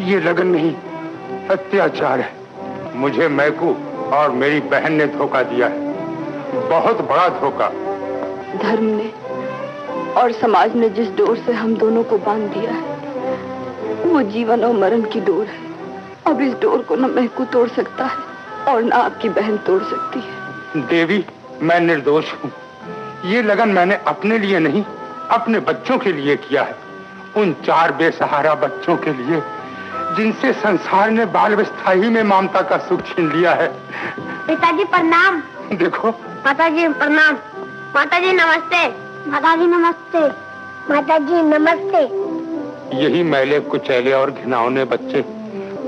ये लगन नहीं, अत्याचार है। मुझे मैकू और मेरी बहन ने धोखा दिया है, बहुत बड़ा धोखा। धर्म ने और समाज ने जिस डोर से हम दोनों को बांध दिया है वो जीवन और मरण की डोर है। अब इस डोर को न मैकू तोड़ सकता है और न आपकी बहन तोड़ सकती है। देवी, मैं निर्दोष हूँ। ये लगन मैंने अपने लिए नहीं, अपने बच्चों के लिए किया है। उन 4 बेसहारा बच्चों के लिए जिनसे संसार ने बालवस्था ही में ममता का सुख छीन लिया है। पिताजी प्रणाम। देखो। माताजी प्रणाम। माताजी नमस्ते। माताजी नमस्ते। माताजी नमस्ते। यही मैले कुचैले और घिनौने बच्चे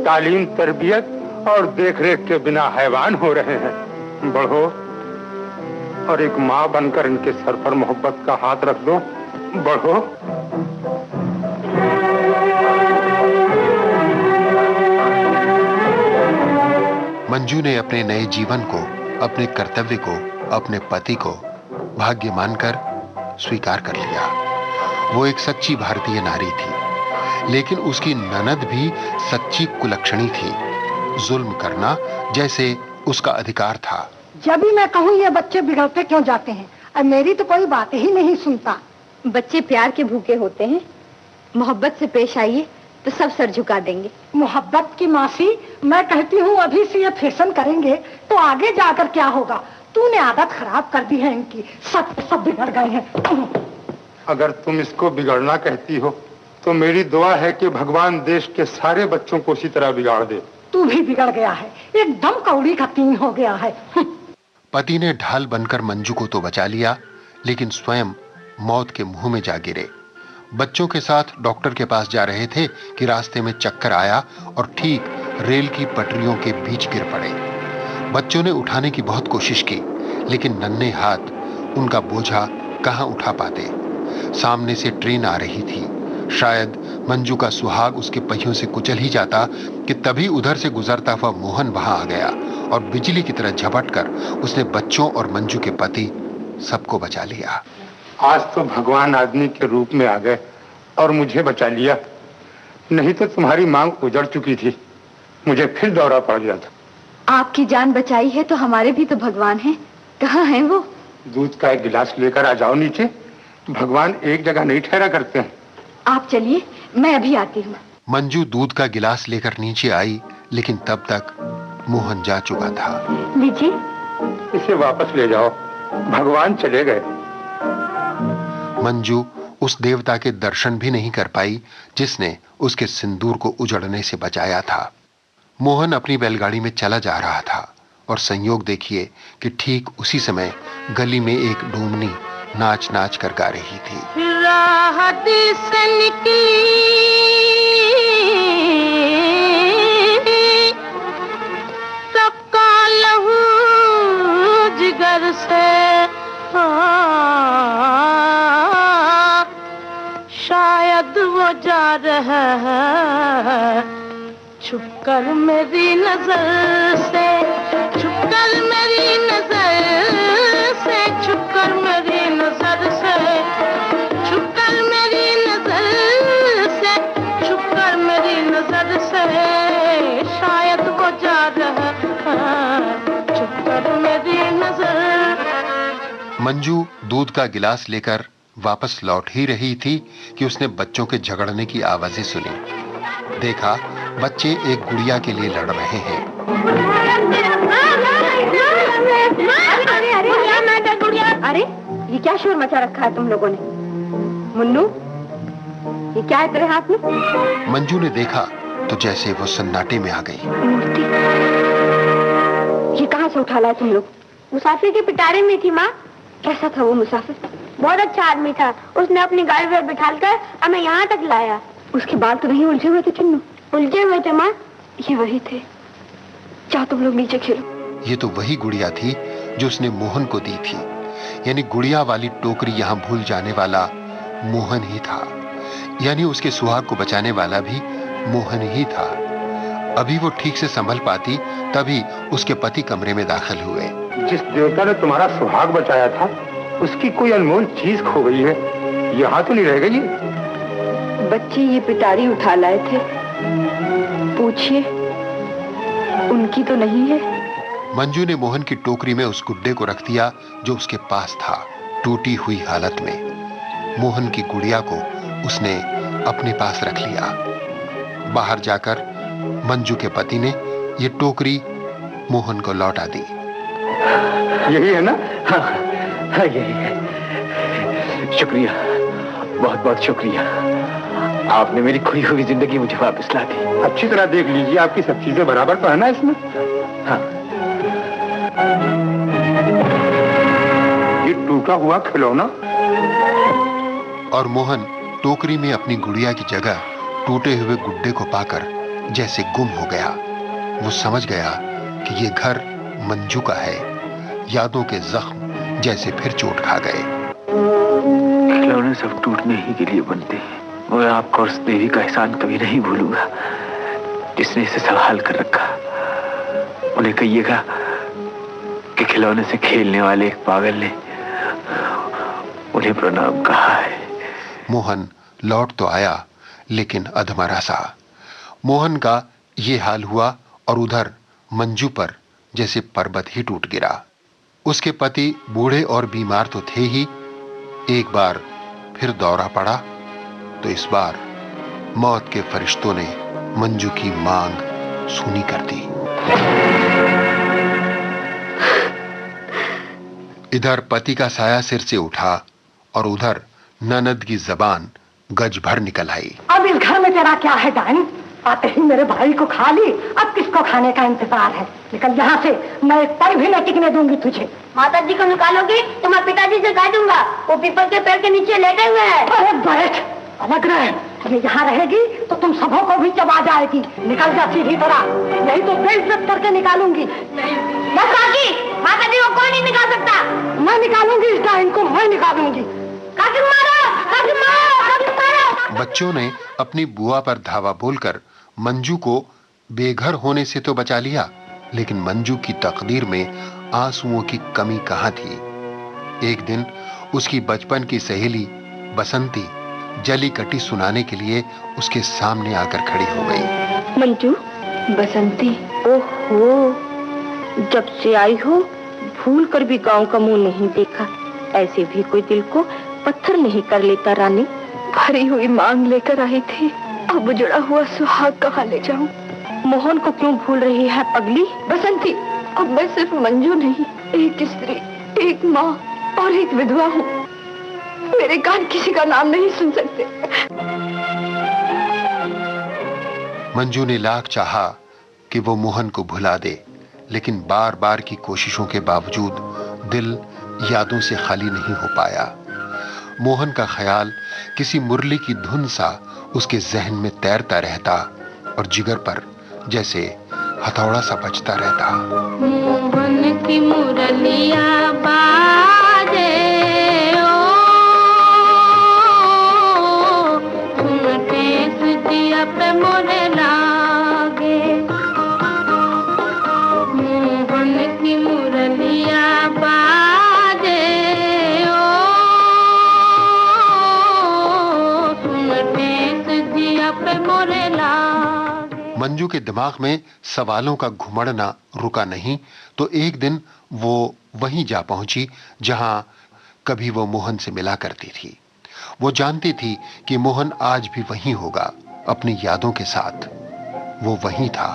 तालीम, तरबियत और देखरेख के बिना हैवान हो रहे हैं। बढ़ो और एक माँ बनकर इनके सर पर मोहब्बत का हाथ रख दो। बढ़ो। मंजू ने अपने नए जीवन को, अपने कर्तव्य को, अपने पति को भाग्य मानकर स्वीकार कर लिया। वो एक सच्ची भारतीय नारी थी, लेकिन उसकी ननद भी सच्ची कुलक्षणी थी। जुल्म करना जैसे उसका अधिकार था। जब भी मैं कहूँ ये बच्चे बिगड़ते क्यों जाते हैं, अब मेरी तो कोई बात ही नहीं सुनता। बच्चे प्यार के भूखे होते हैं, मोहब्बत से पेश आइए तो सब सर झुका देंगे। मोहब्बत की मासी, मैं कहती हूँ अभी से ये फैशन करेंगे तो आगे जाकर क्या होगा। तूने आदत खराब कर दी है इनकी, सब बिगड़ गए हैं। अगर तुम इसको बिगड़ना कहती हो तो मेरी दुआ है कि भगवान देश के सारे बच्चों को उसी तरह बिगाड़ दे। तू भी बिगड़ गया है, एकदम कौड़ी का तीन हो गया है। पति ने ढाल बनकर मंजू को तो बचा लिया, लेकिन स्वयं मौत के मुंह में जा गिरे। बच्चों के साथ डॉक्टर के पास जा रहे थे कि रास्ते में चक्कर आया और ठीक रेल की पटरियों के बीच गिर पड़े। बच्चों ने उठाने की बहुत कोशिश की, लेकिन नन्हे हाथ उनका बोझा कहां उठा पाते। सामने से ट्रेन आ रही थी। शायद मंजू का सुहाग उसके पहियों से कुचल ही जाता कि तभी उधर से गुजरता हुआ मोहन वहां आ गया और बिजली की तरह झपटकर उसने बच्चों और मंजू के पति सबको बचा लिया। आज तो भगवान आदमी के रूप में आ गए और मुझे बचा लिया, नहीं तो तुम्हारी मांग उजड़ चुकी थी, मुझे फिर दौरा पड़ गया था। आपकी जान बचाई है तो हमारे भी तो भगवान हैं। कहाँ हैं वो? दूध का एक गिलास लेकर आ जाओ नीचे। भगवान एक जगह नहीं ठहरा करते हैं। आप चलिए, मैं अभी आती हूँ। मंजू दूध का गिलास लेकर नीचे आई, लेकिन तब तक मोहन जा चुका था। लीजिए। इसे वापस ले जाओ, भगवान चले गए। मंजू उस देवता के दर्शन भी नहीं कर पाई जिसने उसके सिंदूर को उजड़ने से बचाया था। मोहन अपनी बैलगाड़ी में चला जा रहा था और संयोग देखिए कि ठीक उसी समय गली में एक डोमनी नाच नाच कर गा रही थी। राहत से निकली सबका लहू जिगर से, शायद वो जा रहा है छुपकर मेरी नजर से, छुपकर मेरी नजर से, छुपकर मेरी नजर से, छुपकर मेरी नजर से, छुपकर मेरी नजर से, शायद वो जा रहा है छुपकर मेरी नजर। मंजू दूध का गिलास लेकर वापस लौट ही रही थी कि उसने बच्चों के झगड़ने की आवाजें सुनी। देखा बच्चे एक गुड़िया के लिए लड़ रहे हैं। अरे ये क्या शोर मचा रखा है तुम लोगों ने? मुन्नू, ये क्या है तेरे हाथ में? मंजू ने देखा तो जैसे वो सन्नाटे में आ गई। मूर्ति, ये कहाँ से उठा लाए तुम लोग? मुसाफिर के पिटारे में थी माँ। कैसा था वो मुसाफिर? बहुत अच्छा आदमी था, उसने अपनी गाड़ी पर बिठाकर हमें यहाँ तक लाया। उसके बाल तो नहीं उलझे हुए थे चिन्नू? उलझे हुए थे माँ। ये वही थे। जाओ तुम लोग नीचे खेलो। ये तो वही गुड़िया थी जो उसने मोहन को दी थी, यानी गुड़िया वाली टोकरी यहाँ भूल जाने वाला मोहन ही था, यानी उसके सुहाग को बचाने वाला भी मोहन ही था। अभी वो ठीक से संभल पाती तभी उसके पति कमरे में दाखिल हुए। जिस देवता ने तुम्हारा सुहाग बचाया था उसकी कोई अनमोल चीज खो गई है, यहाँ तो नहीं रह गई। बच्चे ये पिटारी उठा लाए थे, पूछिए उनकी तो नहीं है। मंजू ने मोहन की टोकरी में उस गुड्डे को रख दिया जो उसके पास था, टूटी हुई हालत में। मोहन की गुड़िया को उसने अपने पास रख लिया। बाहर जाकर मंजू के पति ने ये टोकरी मोहन को लौटा दी। यही है ना? हाँ यही है। शुक्रिया, बहुत बहुत शुक्रिया। आपने मेरी खोई हुई जिंदगी मुझे वापस ला दी। अच्छी तरह देख लीजिए, आपकी सब चीजें बराबर तो है ना इसमें? हाँ। ये टूटा हुआ खिलौना। और मोहन टोकरी में अपनी गुड़िया की जगह टूटे हुए गुड्डे को पाकर जैसे गुम हो गया। वो समझ गया कि ये घर मंजू का है। यादों के जख्म जैसे फिर चोट खा गए। खिलौने सब टूटने ही के लिए बनते हैं। मैं आपको और उस देवी का एहसान कभी नहीं भूलूंगा जिसने इसे संभाल कर रखा। उन्हें कहिएगा कि खिलौने से खेलने वाले एक पागल ने उन्हें प्रणाम कहा है। मोहन लौट तो आया लेकिन अधमरा सा। मोहन का ये हाल हुआ और उधर मंजू पर जैसे पर्वत ही टूट गिरा। उसके पति बूढ़े और बीमार तो थे ही, एक बार फिर दौरा पड़ा तो इस बार मौत के फरिश्तों ने मंजू की मांग सूनी कर दी। इधर पति का साया सिर से उठा और उधर ननद की जबान गज भर निकल आई। अब इस घर में तेरा क्या है डाइन? आते ही मेरे भाई को खा ली, अब किसको खाने का इंतजार है? निकल यहाँ से, मैं एक पल भी नहीं टिकने दूंगी तुझे। माता जी को निकालोगी तो मैं पिताजी से कह दूंगा, वो पीपल के पेड़ के नीचे लेटे हुए हैं। अरे बैठ, अलग रहे, ये यहाँ रहेगी तो तुम सबों को भी चबा जाएगी। निकल जा सीधी तरह, नहीं तो बेइज्जत करके निकालूंगी। बस काकी, माता जी को कोई नहीं निकाल सकता। मैं निकालूंगी इस डाइन को, मैं निकालूंगी। काकी मारो, काकी मारो, काकी मारो। बच्चों ने अपनी बुआ पर धावा बोलकर मंजू को बेघर होने से तो बचा लिया, लेकिन मंजू की तकदीर में आंसुओं की कमी कहां थी। एक दिन उसकी बचपन की सहेली बसंती जली कटी सुनाने के लिए उसके सामने आकर खड़ी हो गई। मंजू, बसंती, ओहो, जब से आई हो भूल कर भी गांव का मुंह नहीं देखा। ऐसे भी कोई दिल को पत्थर नहीं कर लेता रानी। भरी हुई मांग लेकर आई थी, अब उजड़ा हुआ सुहाग कहाँ ले जाऊं? मोहन को क्यों भूल रही है पगली? बसंती, अब मैं सिर्फ मंजू नहीं, एक स्त्री, एक माँ और एक विधवा हूँ। मेरे कान किसी का नाम नहीं सुन सकते। मंजू ने लाख चाहा कि वो मोहन को भुला दे, लेकिन बार बार की कोशिशों के बावजूद दिल यादों से खाली नहीं हो पाया। मोहन का ख्याल किसी मुरली की धुन सा उसके जहन में तैरता रहता और जिगर पर जैसे हथौड़ा सा बजता रहता। मोहन की मुरलिया बाजे ओ, सुनते सुजिया पे मोरे लागे। मोहन की मुरलिया बाजे ओ, सुनते सुजिया पे मोरे लागे। मंजू के दिमाग में सवालों का घुमड़ना रुका नहीं, तो एक दिन वो वहीं जा पहुंची जहां कभी वो मोहन से मिला करती थी। वो जानती थी कि मोहन आज भी वहीं होगा, अपनी यादों के साथ। वो वहीं था।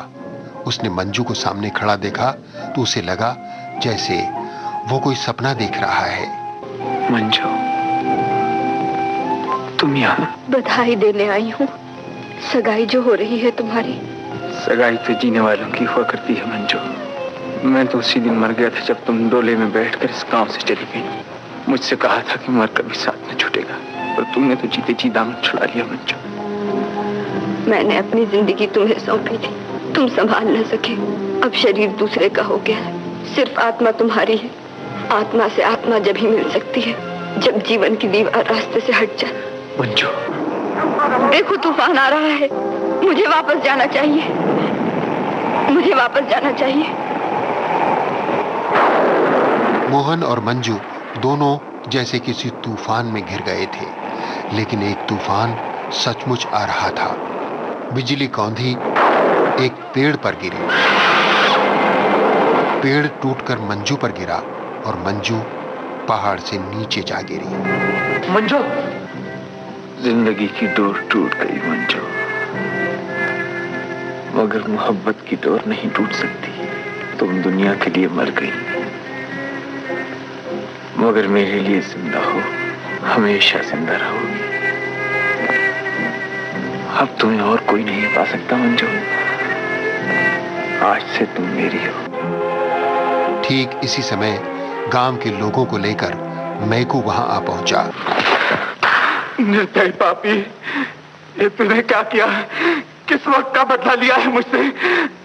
उसने मंजू को सामने खड़ा देखा तो उसे लगा जैसे वो कोई सपना देख रहा है। मंजू, तुम यहाँ? बधाई देने आई हूँ। सगाई जो हो रही है तुम्हारी। सगाई तो जीने वालों की हुआ करती है मंजू। मैं तो उसी दिन मर गया था जब तुम डोले में बैठकर इस गांव से चली गई। मुझसे कहा था कि मर कभी साथ न छूटेगा, पर तुमने तो जीते जी दामन छुड़ा लिया मंजू। मैंने अपनी जिंदगी तुम्हें सौंपी थी, तुम संभाल न सके। अब शरीर दूसरे का हो गया है, सिर्फ आत्मा तुम्हारी है। आत्मा से आत्मा जब ही मिल सकती है जब जीवन की दीवार रास्ते से हट जाए। मंजू, देखो तूफान आ रहा है, मुझे वापस जाना चाहिए, मुझे वापस जाना चाहिए। मोहन और मंजू दोनों जैसे किसी तूफान में घिर गए थे, लेकिन एक तूफान सचमुच आ रहा था। बिजली कौंधी एक पेड़ पर गिरी, पेड़ टूटकर मंजू पर गिरा और मंजू पहाड़ से नीचे जा गिरी। मंजू, जिंदगी की डोर टूट गई मंजू, मगर मोहब्बत की डोर नहीं टूट सकती। तुम दुनिया के लिए मर गई, मगर मेरे लिए जिंदा हो, हमेशा जिंदा रहोगी। अब तुम्हें और कोई नहीं पा सकता मंजू। आज से तुम मेरी हो। ठीक इसी समय गांव के लोगों को लेकर मैकू वहां आ पहुंचा। निर्दयी पापी, ये तूने क्या किया? किस वक्त का बदला लिया है मुझसे?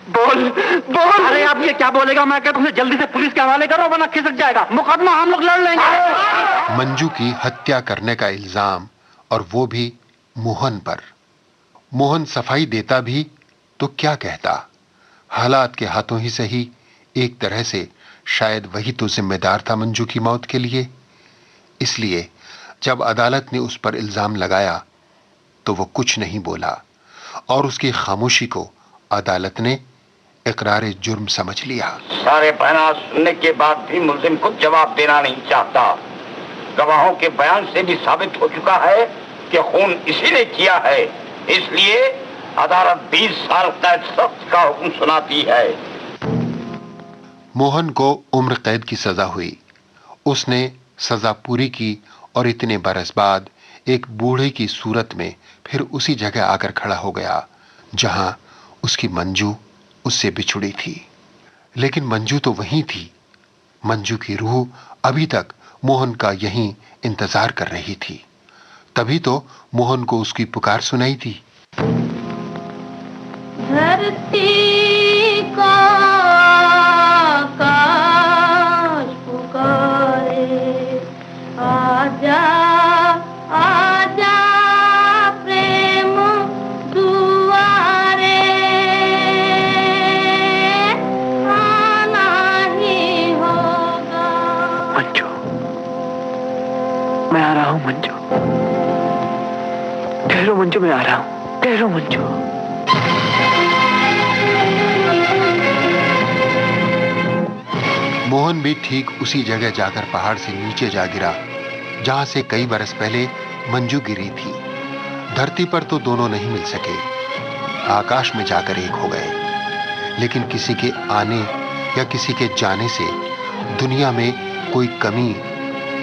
बोल बोल। अरे अब ये क्या बोलेगा? मैं कहता हूँ जल्दी से पुलिस के हवाले करो वरना खिसक जाएगा। मुकदमा हम लोग लड़ लेंगे। मंजू की हत्या करने का इल्जाम, और वो भी मोहन पर। मोहन सफाई देता भी तो क्या कहता? हालात के हाथों ही सही, एक तरह से शायद वही तो जिम्मेदार था मंजू की मौत के लिए। इसलिए जब अदालत ने उस पर इल्जाम लगाया तो वो कुछ नहीं बोला, और उसकी खामोशी को अदालत ने इकरार जुर्म समझ लिया। सारे बयान सुनने के बाद भी मुल्जिम खुद जवाब देना नहीं चाहता। गवाहों के बयान से भी साबित हो चुका है कि खून इसी ने किया है, इसलिए अदालत 20 साल कैद सख्त का हुक्म सुनाती है। मोहन को उम्र कैद की सजा हुई। उसने सजा पूरी की और इतने बरस बाद एक बूढ़े की सूरत में फिर उसी जगह आकर खड़ा हो गया जहां उसकी मंजू उससे बिछुड़ी थी। लेकिन मंजू तो वहीं थी। मंजू की रूह अभी तक मोहन का यहीं इंतजार कर रही थी। तभी तो मोहन को उसकी पुकार सुनाई थी। धरती का आकाश पुकारे, आजा आजा प्रेम दुआरे, आना ही होगा। मंजू, मैं आ रहा हूँ मंजू। ठहरो मंजू, मैं आ रहा हूँ। ठहरो मंजू। मोहन भी ठीक उसी जगह जाकर पहाड़ से नीचे जा गिरा जहां से कई बरस पहले मंजू गिरी थी। धरती पर तो दोनों नहीं मिल सके, आकाश में जाकर एक हो गए। लेकिन किसी के आने या किसी के जाने से दुनिया में कोई कमी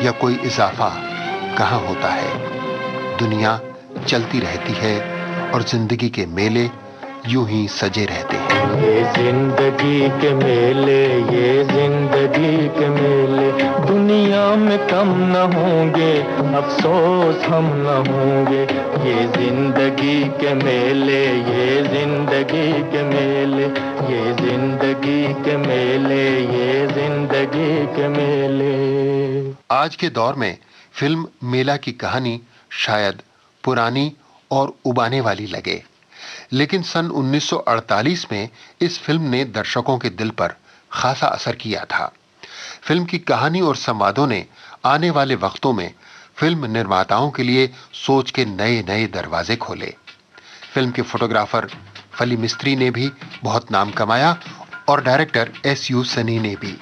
या कोई इजाफा कहाँ होता है। दुनिया चलती रहती है और जिंदगी के मेले यूं ही सजे रहते हैं। ये जिंदगी के मेले, ये जिंदगी के मेले, दुनिया में कम न होंगे, अफसोस हम न होंगे। ये जिंदगी के मेले, ये जिंदगी के मेले, ये जिंदगी के मेले, ये जिंदगी के मेले। आज के दौर में फिल्म मेला की कहानी शायद पुरानी और उबाने वाली लगे, लेकिन सन 1948 में इस फिल्म ने दर्शकों के दिल पर खासा असर किया था। फिल्म की कहानी और संवादों ने आने वाले वक्तों में फिल्म निर्माताओं के लिए सोच के नए नए दरवाजे खोले। फिल्म के फोटोग्राफर फली मिस्त्री ने भी बहुत नाम कमाया और डायरेक्टर S.U. सनी ने भी।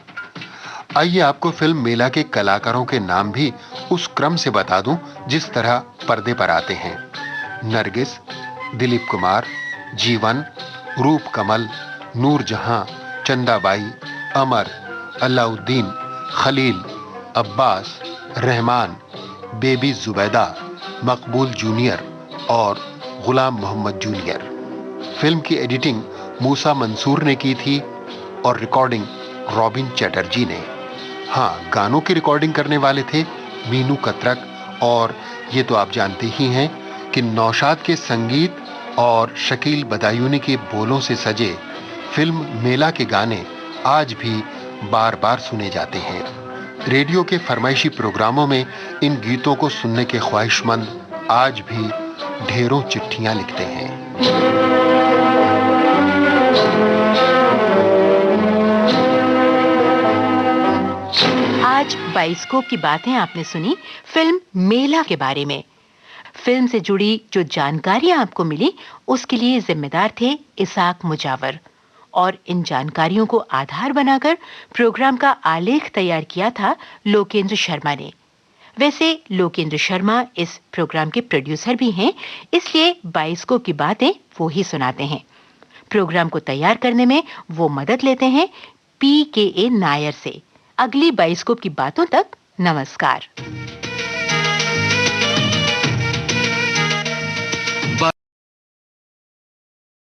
आइए आपको फिल्म मेला के कलाकारों के नाम भी उस क्रम से बता दूं जिस तरह पर्दे पर आते हैं। नरगिस, दिलीप कुमार, जीवन, रूप कमल, नूरजहां, चंदाबाई, अमर, अलाउद्दीन, खलील, अब्बास, रहमान, बेबी जुबैदा, मकबूल जूनियर और गुलाम मोहम्मद जूनियर। फिल्म की एडिटिंग मूसा मंसूर ने की थी और रिकॉर्डिंग रॉबिन चैटर्जी ने। हाँ, गानों की रिकॉर्डिंग करने वाले थे मीनू कतरक, और ये तो आप जानते ही हैं कि नौशाद के संगीत और शकील बदायूनी के बोलों से सजे फिल्म मेला के गाने आज भी बार बार सुने जाते हैं। रेडियो के फरमाइशी प्रोग्रामों में इन गीतों को सुनने के ख्वाहिशमंद आज भी ढेरों चिट्ठियां लिखते हैं। आज बाइस्कोप की बातें आपने सुनी फिल्म मेला के बारे में। फिल्म से जुड़ी जो जानकारियां आपको मिली उसके लिए जिम्मेदार थे इसाक मुजावर, और इन जानकारियों को आधार बनाकर प्रोग्राम का आलेख तैयार किया था लोकेंद्र शर्मा ने। वैसे लोकेंद्र शर्मा इस प्रोग्राम के प्रोड्यूसर भी हैं, इसलिए बाइस्कोप की बातें वो ही सुनाते हैं। प्रोग्राम को तैयार करने में वो मदद लेते हैं PKA नायर से। अगली बाइस्कोप की बातों तक नमस्कार।